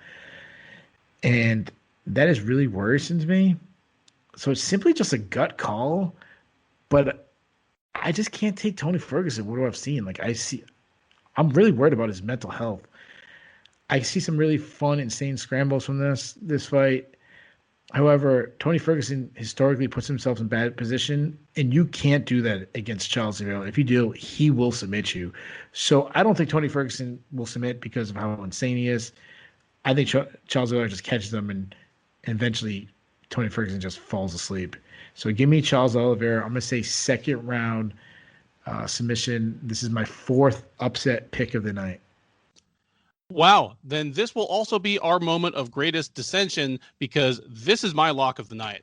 And that is really worrisome to me. So it's simply just a gut call, but I just can't take Tony Ferguson. What do I've seen? Like I'm really worried about his mental health. I see some really fun, insane scrambles from this fight. However, Tony Ferguson historically puts himself in bad position, and you can't do that against Charles Ciryl. If you do, he will submit you. So I don't think Tony Ferguson will submit because of how insane he is. I think Charles Ciryl just catches them, and eventually Tony Ferguson just falls asleep. So give me Charles Oliveira. I'm going to say second round submission. This is my fourth upset pick of the night. Wow. Then this will also be our moment of greatest dissension because this is my lock of the night.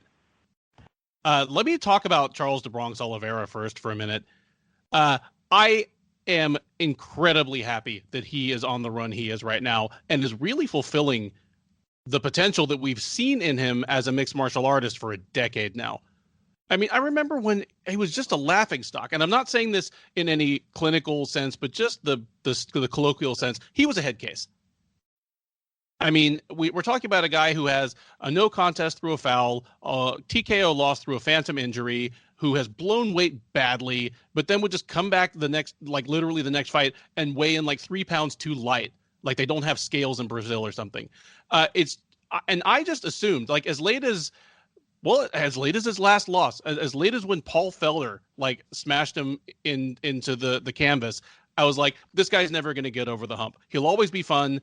Let me talk about Charles de Bronx Oliveira first for a minute. I am incredibly happy that he is on the run he is right now and is really fulfilling the potential that we've seen in him as a mixed martial artist for a decade now. I mean, I remember when he was just a laughingstock, and I'm not saying this in any clinical sense, but just the colloquial sense. He was a head case. I mean, we're talking about a guy who has a no contest through a foul, TKO loss through a phantom injury, who has blown weight badly, but then would just come back literally the next fight and weigh in like 3 pounds too light, like they don't have scales in Brazil or something. And I just assumed, like, as late as his last loss, as late as when Paul Felder like smashed him into the canvas, I was like, this guy's never going to get over the hump. He'll always be fun.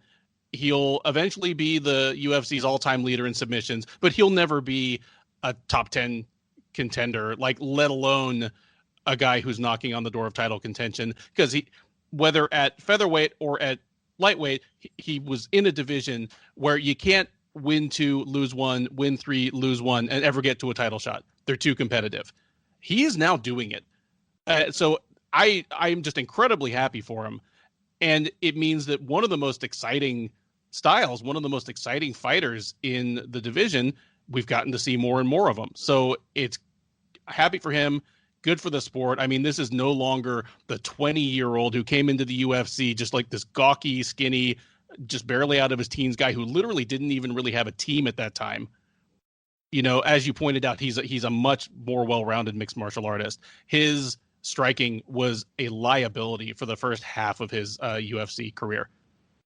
He'll eventually be the UFC's all-time leader in submissions, but he'll never be a top 10 contender, like, let alone a guy who's knocking on the door of title contention. Because whether at featherweight or at lightweight, he was in a division where you can't win 2, lose 1, win 3, lose 1, and ever get to a title shot. They're too competitive. He is now doing it. So I'm just incredibly happy for him. And it means that one of the most exciting styles, one of the most exciting fighters in the division, we've gotten to see more and more of them. So it's happy for him. Good for the sport. I mean, this is no longer the 20-year-old who came into the UFC just like this gawky, skinny, just barely out of his teens guy who literally didn't even really have a team at that time. You know, as you pointed out, he's a much more well-rounded mixed martial artist. His striking was a liability for the first half of his UFC career.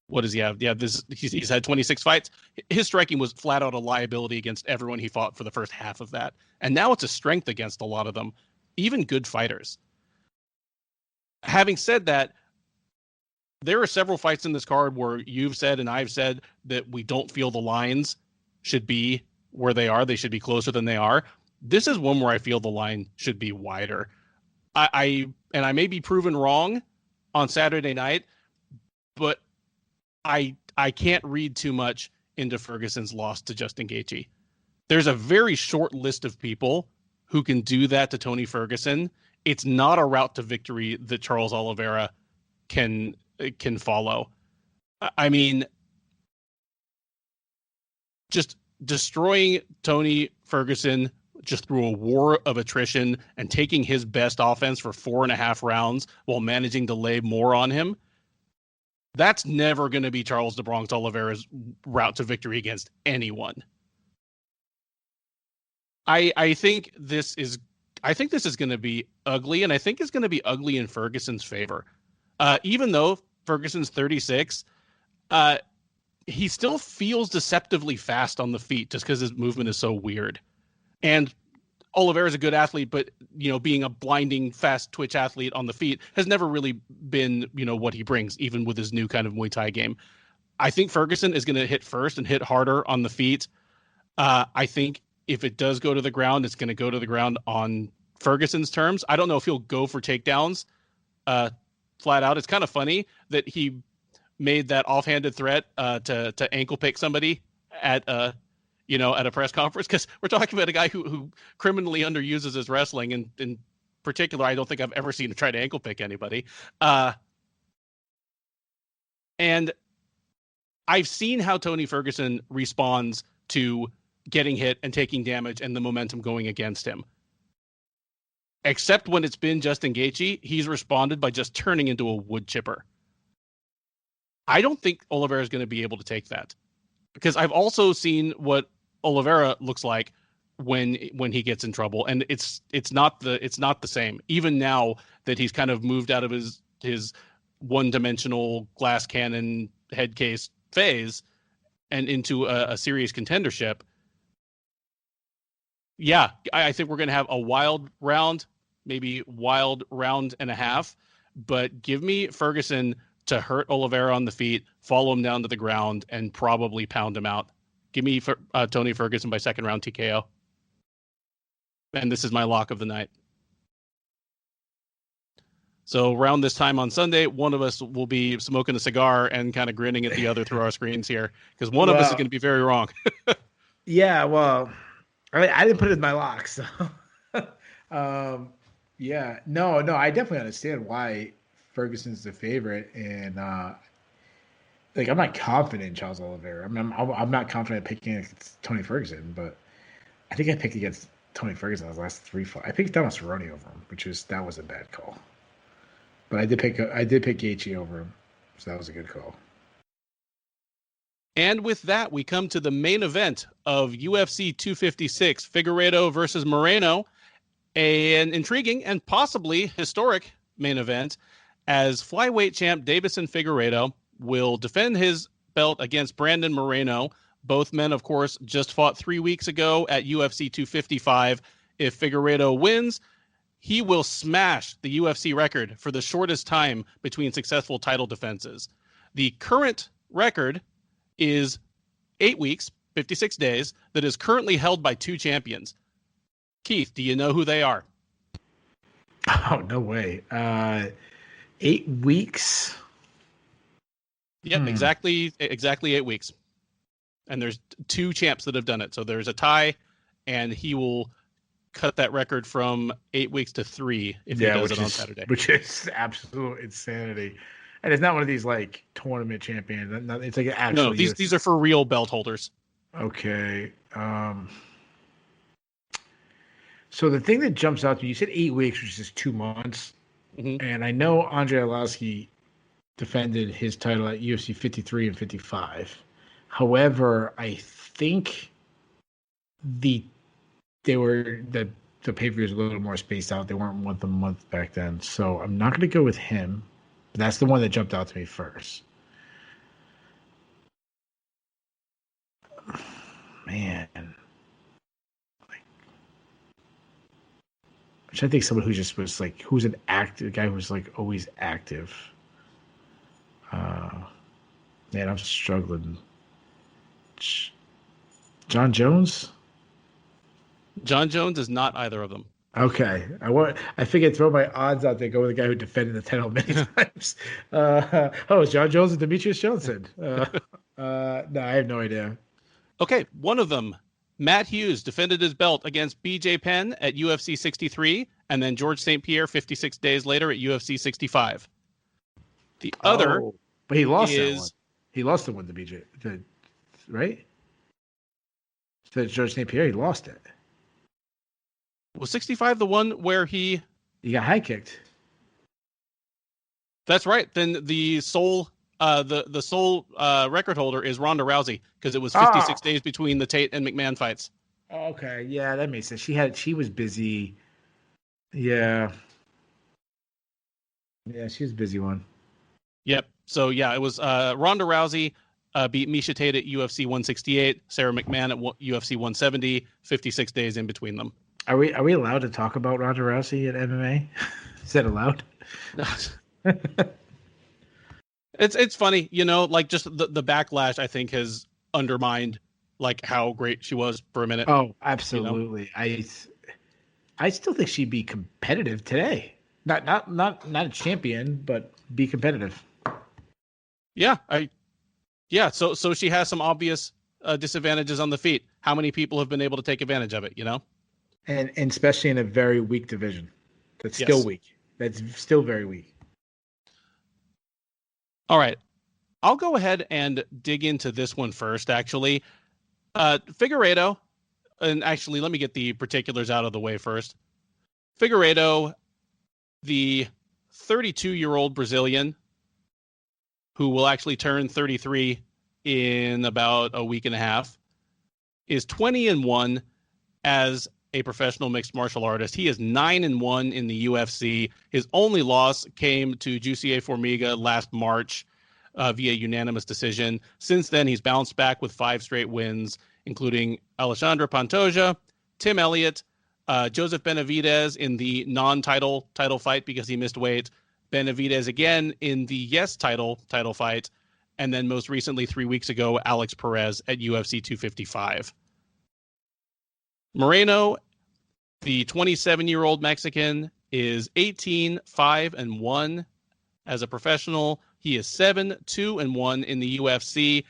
What does he have? Yeah, he's had 26 fights. His striking was flat out a liability against everyone he fought for the first half of that. And now it's a strength against a lot of them, even good fighters. Having said that, there are several fights in this card where you've said and I've said that we don't feel the lines should be where they are. They should be closer than they are. This is one where I feel the line should be wider. I may be proven wrong on Saturday night, but I can't read too much into Ferguson's loss to Justin Gaethje. There's a very short list of people who can do that to Tony Ferguson. It's not a route to victory that Charles Oliveira can follow. I mean, just destroying Tony Ferguson just through a war of attrition and taking his best offense for 4.5 rounds while managing to lay more on him. That's never going to be Charles de Bronx Oliveira's route to victory against anyone. I think this is going to be ugly, and I think it's going to be ugly in Ferguson's favor. Even though Ferguson's 36, he still feels deceptively fast on the feet just because his movement is so weird. And Oliveira's a good athlete, but, you know, being a blinding, fast twitch athlete on the feet has never really been, you know, what he brings, even with his new kind of Muay Thai game. I think Ferguson is going to hit first and hit harder on the feet. I think if it does go to the ground, it's going to go to the ground on Ferguson's terms. I don't know if he'll go for takedowns flat out. It's kind of funny that he made that offhanded threat to ankle pick somebody at a press conference, because we're talking about a guy who criminally underuses his wrestling, and in particular, I don't think I've ever seen him try to ankle pick anybody. And I've seen how Tony Ferguson responds to getting hit and taking damage and the momentum going against him. Except when it's been Justin Gaethje, he's responded by just turning into a wood chipper. I don't think Oliveira is going to be able to take that, because I've also seen what Oliveira looks like when he gets in trouble, and it's not the same. Even now that he's kind of moved out of his one-dimensional glass cannon head case phase and into a serious contendership. Yeah, I think we're going to have a wild round, maybe wild round and a half, but give me Ferguson to hurt Oliveira on the feet, follow him down to the ground, and probably pound him out. Give me Tony Ferguson by second round TKO. And this is my lock of the night. So around this time on Sunday, one of us will be smoking a cigar and kind of grinning at the other through our screens here, because one of us is going to be very wrong. Yeah, well, I didn't put it in my lock, so yeah, no, I definitely understand why Ferguson's the favorite, and like I'm not confident in Charles Oliveira. I mean, I'm not confident picking against Tony Ferguson, but I think I picked against Tony Ferguson the last 3 fights. I picked Thomas Cerrone over him, that was a bad call. But I did pick Gaethje over him, so that was a good call. And with that, we come to the main event of UFC 256, Figueredo versus Moreno, an intriguing and possibly historic main event, as flyweight champ Deiveson Figueredo will defend his belt against Brandon Moreno. Both men, of course, just fought 3 weeks ago at UFC 255. If Figueredo wins, he will smash the UFC record for the shortest time between successful title defenses. The current record is 8 weeks, 56 days, that is currently held by 2 champions. Keith, do you know who they are? Oh, no way. 8 weeks? Yep, exactly 8 weeks. And there's 2 champs that have done it. So there's a tie, and he will cut that record from 8 weeks to 3 if he does it on Saturday. Which is absolute insanity. And it's not one of these like tournament champions. It's like an actual. No, these are for real belt holders. Okay. So the thing that jumps out to me, you said 8 weeks, which is 2 months. Mm-hmm. And I know Andrei Arlovski defended his title at UFC 53 and 55. However, I think the pay-per-view was a little more spaced out. They weren't month to month back then. So I'm not going to go with him. But that's the one that jumped out to me first. Man. I'm trying to think of someone who just was like, who's an active guy who was like always active. Man, I'm struggling. John Jones? John Jones is not either of them. Okay. I figured throw my odds out there, go with the guy who defended the title many times. It's John Jones and Demetrius Johnson. No, I have no idea. Okay, one of them, Matt Hughes, defended his belt against BJ Penn at UFC 63, and then George St. Pierre 56 days later at UFC 65. The other, but he lost that one. He lost the one to BJ, right? So George St. Pierre, he lost it. Was 65 the one where he got high kicked? That's right. Then the sole record holder is Ronda Rousey, because it was 56 days between the Tate and McMahon fights. Okay, yeah, that makes sense. She was busy. Yeah, she was a busy one. Yep. So yeah, it was Ronda Rousey beat Miesha Tate at UFC 168, Sarah McMahon at UFC 170, 56 days in between them. Are we allowed to talk about Ronda Rousey at MMA? Is that allowed? It's funny, like just the backlash, I think, has undermined like how great she was for a minute. Oh, absolutely. I still think she'd be competitive today. Not a champion, but be competitive. Yeah, So she has some obvious disadvantages on the feet. How many people have been able to take advantage of it? And especially in a very weak division. That's still weak. That's still very weak. All right. I'll go ahead and dig into this one first, actually. Figueredo, and actually, let me get the particulars out of the way first. Figueredo, the 32-year-old Brazilian, who will actually turn 33 in about a week and a half, is 20-1 as a professional mixed martial artist. He is 9-1 in the UFC. His only loss came to Jussier Formiga last March via unanimous decision. Since then, he's bounced back with 5 straight wins, including Alexandre Pantoja, Tim Elliott, Joseph Benavidez in the non-title fight because he missed weight, Benavidez again in the yes title fight, and then most recently 3 weeks ago, Alex Perez at UFC 255. Moreno, the 27-year-old Mexican, is 18-5-1 as a professional. He is 7-2-1 in the UFC.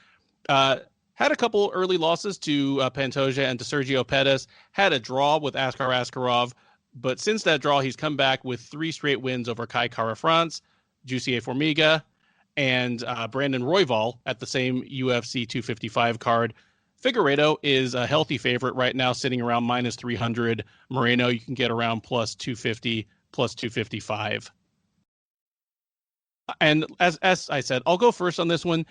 Had a couple early losses to Pantoja and to Sergio Pettis. Had a draw with Askar Askarov. But since that draw, he's come back with 3 straight wins over Kai Kara-France, Jussier Formiga, and Brandon Royval at the same UFC 255 card. Figueredo is a healthy favorite right now, sitting around minus 300. Moreno, you can get around plus 250, plus 255. And as I said, I'll go first on this one.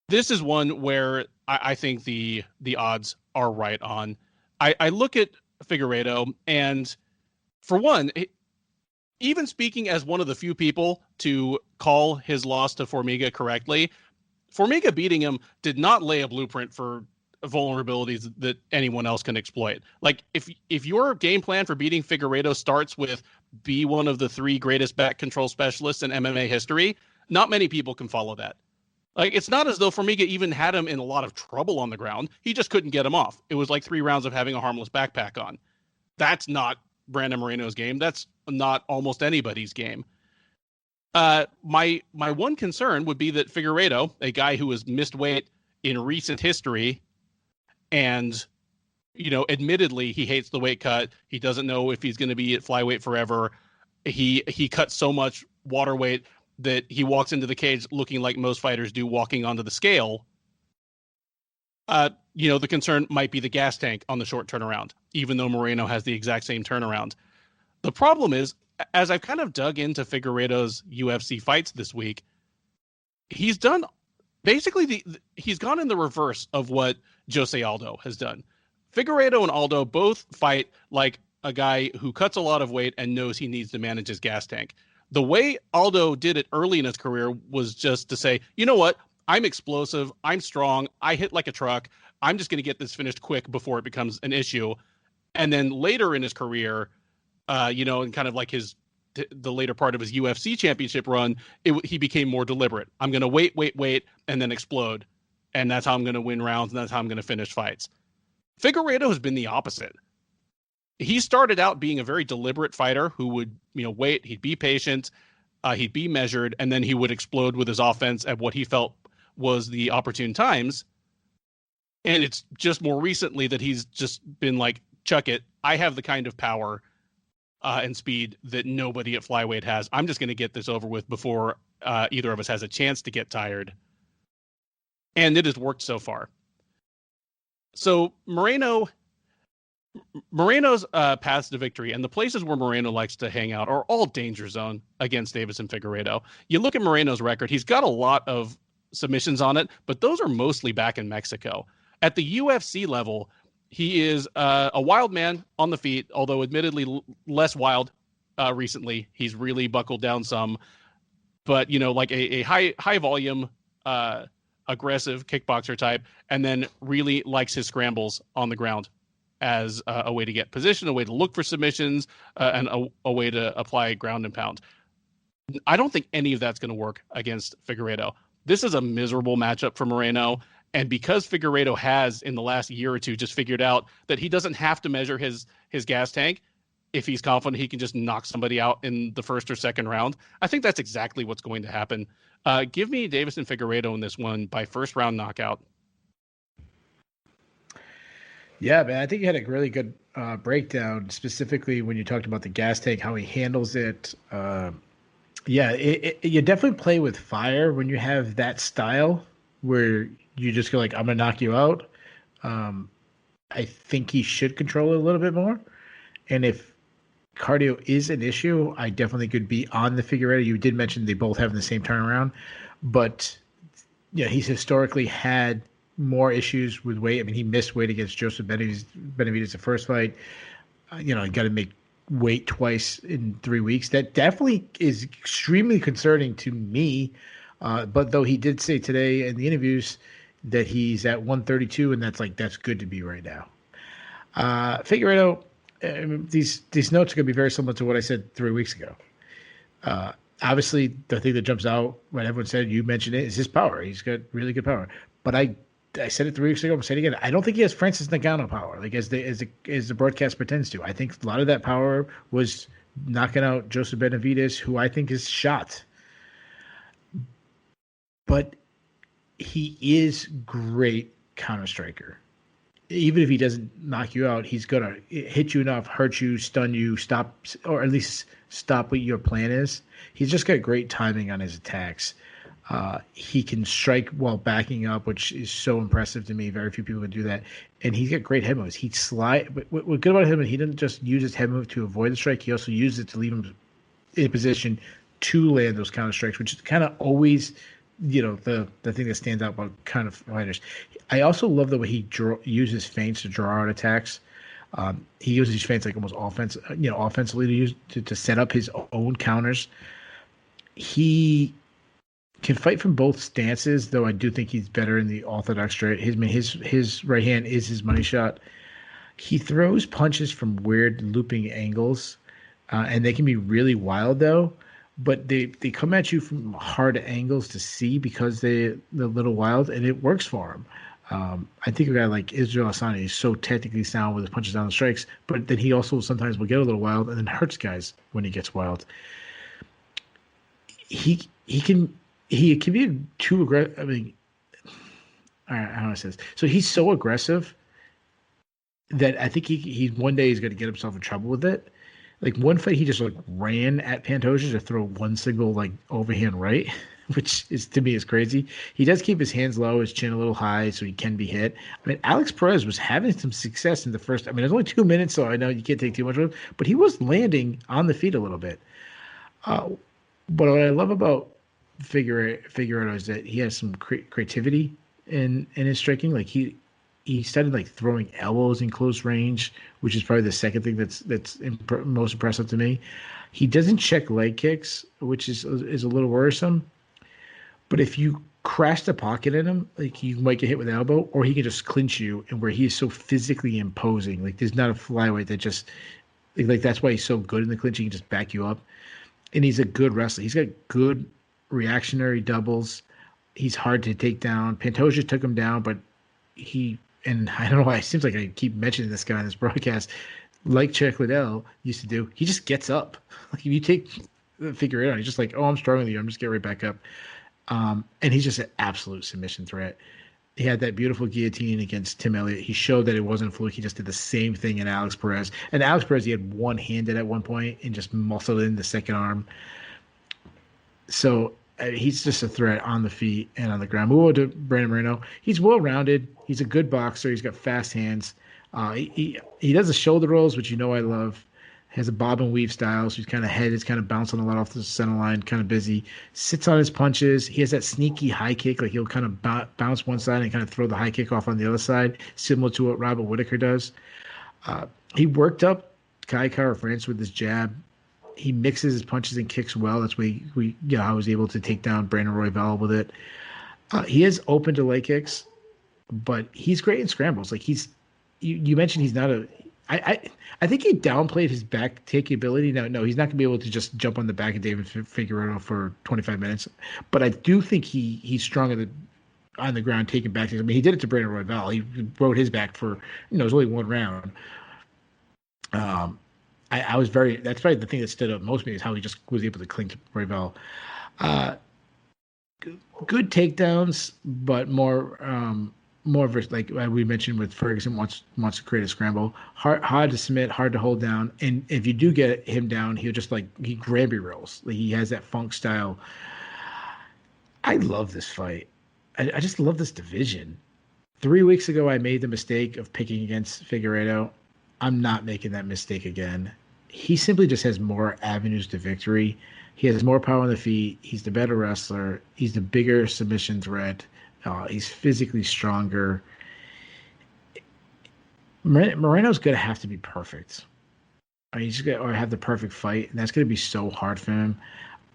This is one where I think the odds are right on. I look at Figueredo, and for one, even speaking as one of the few people to call his loss to Formiga correctly, Formiga beating him did not lay a blueprint for vulnerabilities that anyone else can exploit. Like, if your game plan for beating Figueredo starts with be one of the 3 greatest back control specialists in MMA history, not many people can follow that. Like, it's not as though Formiga even had him in a lot of trouble on the ground. He just couldn't get him off. It was like 3 rounds of having a harmless backpack on. That's not Brandon Moreno's game. That's not almost anybody's game. My one concern would be that Figueredo, a guy who has missed weight in recent history, and, you know, admittedly, he hates the weight cut. He doesn't know if he's going to be at flyweight forever. He cuts so much water weight that he walks into the cage looking like most fighters do walking onto the scale. You know, the concern might be the gas tank on the short turnaround, even though Moreno has the exact same turnaround. The problem is, as I've kind of dug into Figueredo's UFC fights this week, he's done basically he's gone in the reverse of what Jose Aldo has done. Figueredo and Aldo both fight like a guy who cuts a lot of weight and knows he needs to manage his gas tank. The way Aldo did it early in his career was just to say, you know what? I'm explosive. I'm strong. I hit like a truck. I'm just going to get this finished quick before it becomes an issue. And then later in his career, you know, and kind of like the later part of his UFC championship run, he became more deliberate. I'm going to wait, and then explode. And that's how I'm going to win rounds, and that's how I'm going to finish fights. Figueredo has been the opposite. He started out being a very deliberate fighter who would, you know, wait, he'd be patient, he'd be measured, and then he would explode with his offense at what he felt was the opportune times. And it's just more recently that he's just been like, chuck it. I have the kind of power and speed that nobody at flyweight has. I'm just going to get this over with before either of us has a chance to get tired. And it has worked so far. So Moreno's paths to victory and the places where Moreno likes to hang out are all danger zone against Deiveson Figueredo. You look at Moreno's record, he's got a lot of submissions on it, but those are mostly back in Mexico. At the UFC level, he is a wild man on the feet, although admittedly less wild recently. He's really buckled down some, but, you know, like a high volume, aggressive kickboxer type, and then really likes his scrambles on the ground as a way to get position, a way to look for submissions, and a way to apply ground and pound. I don't think any of that's going to work against Figueredo. This is a miserable matchup for Moreno. And because Figueredo has, in the last year or two, just figured out that he doesn't have to measure his gas tank if he's confident he can just knock somebody out in the first or second round, I think that's exactly what's going to happen. Give me Deiveson Figueredo in this one by first round knockout. Yeah, man, I think you had a really good breakdown, specifically when you talked about the gas tank, how he handles it. You definitely play with fire when you have that style where you just go like, I'm going to knock you out. I think he should control it a little bit more. And if cardio is an issue, I definitely could be on the Figueredo. You did mention they both have the same turnaround. But, yeah, he's historically had more issues with weight. I mean, he missed weight against Joseph Benavidez the first fight. He got to make weight twice in 3 weeks. That definitely is extremely concerning to me. But though he did say today in the interviews that he's at 132, and that's good to be right now. Figueredo, these notes are going to be very similar to what I said 3 weeks ago. Obviously, the thing that jumps out when everyone said, you mentioned it, is his power. He's got really good power. But I said it 3 weeks ago. I'm saying it again. I don't think he has Francis Ngannou power, like as the broadcast pretends to. I think a lot of that power was knocking out Joseph Benavidez, who I think is shot. But he is great counter striker. Even if he doesn't knock you out, he's gonna hit you enough, hurt you, stun you, stop, or at least stop what your plan is. He's just got great timing on his attacks. He can strike while backing up, which is so impressive to me. Very few people can do that. And he's got great head moves. He'd slide. But what's good about him is he doesn't just use his head move to avoid the strike. He also uses it to leave him in position to land those counter strikes, which is kind of always, the thing that stands out about kind of fighters. I also love the way he uses feints to draw out attacks. He uses these feints like almost offensively to use to set up his own counters. He can fight from both stances, though I do think he's better in the orthodox straight. His right hand is his money shot. He throws punches from weird looping angles, and they can be really wild though. But they come at you from hard angles to see because they're a little wild, and it works for him. I think a guy like Israel Asani is so technically sound with his punches down the strikes, but then he also sometimes will get a little wild and then hurts guys when he gets wild. He can be too aggressive. I mean, all right, how do I say this? So he's so aggressive that I think he one day he's going to get himself in trouble with it. Like one fight, he just like ran at Pantoja to throw one single like overhand right, which is to me is crazy. He does keep his hands low, his chin a little high, so he can be hit. I mean, Alex Perez was having some success in the first. I mean, there's only 2 minutes, so I know you can't take too much of it, but he was landing on the feet a little bit. But what I love about Figueredo is that he has some creativity in his striking. Like he started like throwing elbows in close range, which is probably the second thing that's most impressive to me. He doesn't check leg kicks, which is a little worrisome. But if you crash the pocket in him, like you might get hit with an elbow, or he can just clinch you, and where he is so physically imposing. Like there's not a flyweight that just like that's why he's so good in the clinch. He can just back you up, and he's a good wrestler. He's got good reactionary doubles. He's hard to take down. Pantoja took him down, but and I don't know why it seems like I keep mentioning this guy in this broadcast, like Chuck Liddell used to do. He just gets up. Like if you take the figure out, he's just like, oh, I'm struggling with you. I'm just getting right back up. And he's just an absolute submission threat. He had that beautiful guillotine against Tim Elliott. He showed that it wasn't a fluke. He just did the same thing in Alex Perez. And Alex Perez, he had one-handed at one point and just muscled in the second arm. So he's just a threat on the feet and on the ground. Move over to Brandon Moreno. He's well-rounded. He's a good boxer. He's got fast hands. He does the shoulder rolls, which I love. Has a bob and weave style, so he's kind of head is kind of bouncing a lot off the center line, kind of busy. Sits on his punches. He has that sneaky high kick, like he'll kind of bounce one side and kind of throw the high kick off on the other side, similar to what Robert Whittaker does. He worked up Kai Kara-France with his jab. He mixes his punches and kicks well. That's why I was able to take down Brandon Royval with it. He is open to leg kicks, but he's great in scrambles. Like you mentioned, he's not a. I think he downplayed his back taking ability. No, he's not gonna be able to just jump on the back of David Figueredo for 25 minutes. But I do think he's strong on the ground taking back. I mean, he did it to Brandon Royval. He rode his back for it was only one round. I was that's probably the thing that stood out most to me is how he just was able to cling to Ravel. Good takedowns, but more like we mentioned with Ferguson wants to create a scramble. Hard to submit, hard to hold down, and if you do get him down, he'll just he Granby rolls. Like, he has that funk style. I love this fight. I just love this division. 3 weeks ago, I made the mistake of picking against Figueredo. I'm not making that mistake again. He simply just has more avenues to victory. He has more power on the feet. He's the better wrestler. He's the bigger submission threat. He's physically stronger. Moreno's going to have to be perfect. He's just going to have the perfect fight, and that's going to be so hard for him.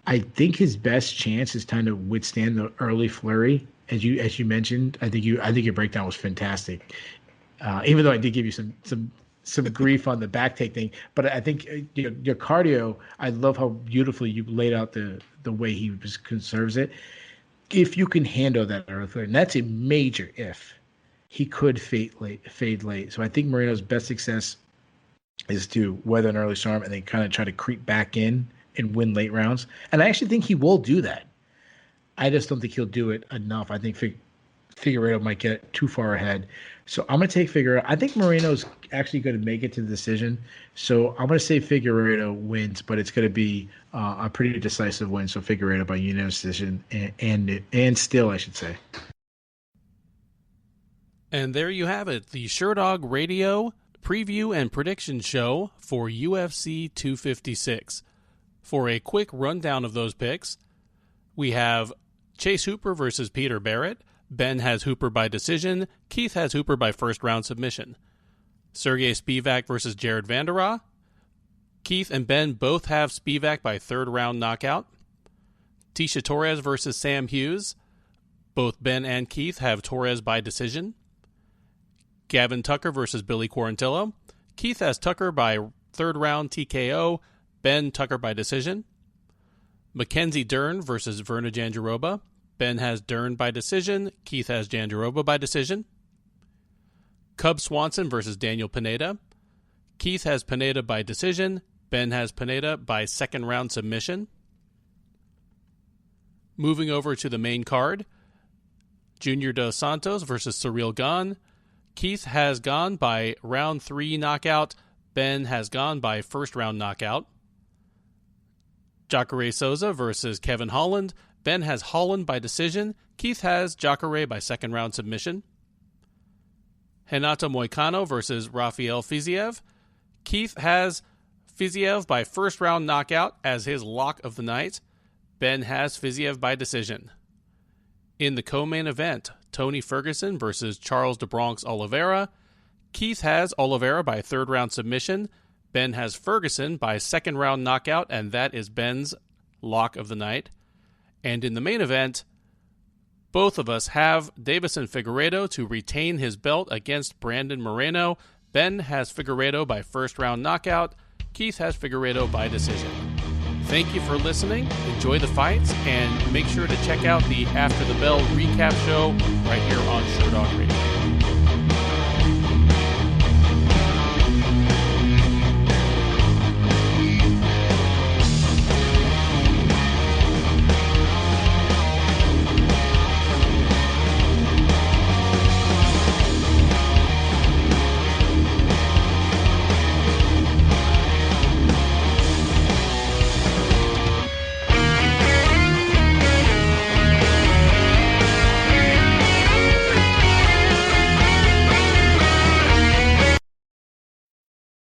I think his best chance is trying to withstand the early flurry, as you mentioned. I think your breakdown was fantastic. Even though I did give you some grief on the back take thing, but I think your cardio. I love how beautifully you laid out the way he conserves it. If you can handle that early, and that's a major if, he could fade late. So I think Moreno's best success is to weather an early storm and then kind of try to creep back in and win late rounds. And I actually think he will do that. I just don't think he'll do it enough. I think Figueredo might get too far ahead. So I'm going to take Figueredo. I think Moreno's actually going to make it to the decision. So I'm going to say Figueredo wins, but it's going to be a pretty decisive win. So Figueredo by unanimous decision and still, I should say. And there you have it, the Sherdog Radio preview and prediction show for UFC 256. For a quick rundown of those picks, we have Chase Hooper versus Peter Barrett. Ben has Hooper by decision. Keith has Hooper by first-round submission. Sergey Spivak versus Jared Vanderaa. Keith and Ben both have Spivak by third-round knockout. Tecia Torres versus Sam Hughes. Both Ben and Keith have Torres by decision. Gavin Tucker versus Billy Quarantillo. Keith has Tucker by third-round TKO. Ben Tucker by decision. Mackenzie Dern versus Virna Jandiroba. Ben has Dern by decision. Keith has Jandiroba by decision. Cub Swanson versus Daniel Pineda. Keith has Pineda by decision. Ben has Pineda by second-round submission. Moving over to the main card, Junior Dos Santos versus Ciryl Gane. Keith has Gane by round 3 knockout. Ben has Gane by first-round knockout. Jacare Souza versus Kevin Holland. Ben has Holland by decision. Keith has Jacare by second-round submission. Renato Moicano versus Rafael Fiziev. Keith has Fiziev by first-round knockout as his lock of the night. Ben has Fiziev by decision. In the co-main event, Tony Ferguson versus Charles de Bronx Oliveira. Keith has Oliveira by third-round submission. Ben has Ferguson by second-round knockout, and that is Ben's lock of the night. And in the main event, both of us have Deiveson Figueredo to retain his belt against Brandon Moreno. Ben has Figueredo by first-round knockout. Keith has Figueredo by decision. Thank you for listening. Enjoy the fights, and make sure to check out the After the Bell recap show right here on Sherdog Radio.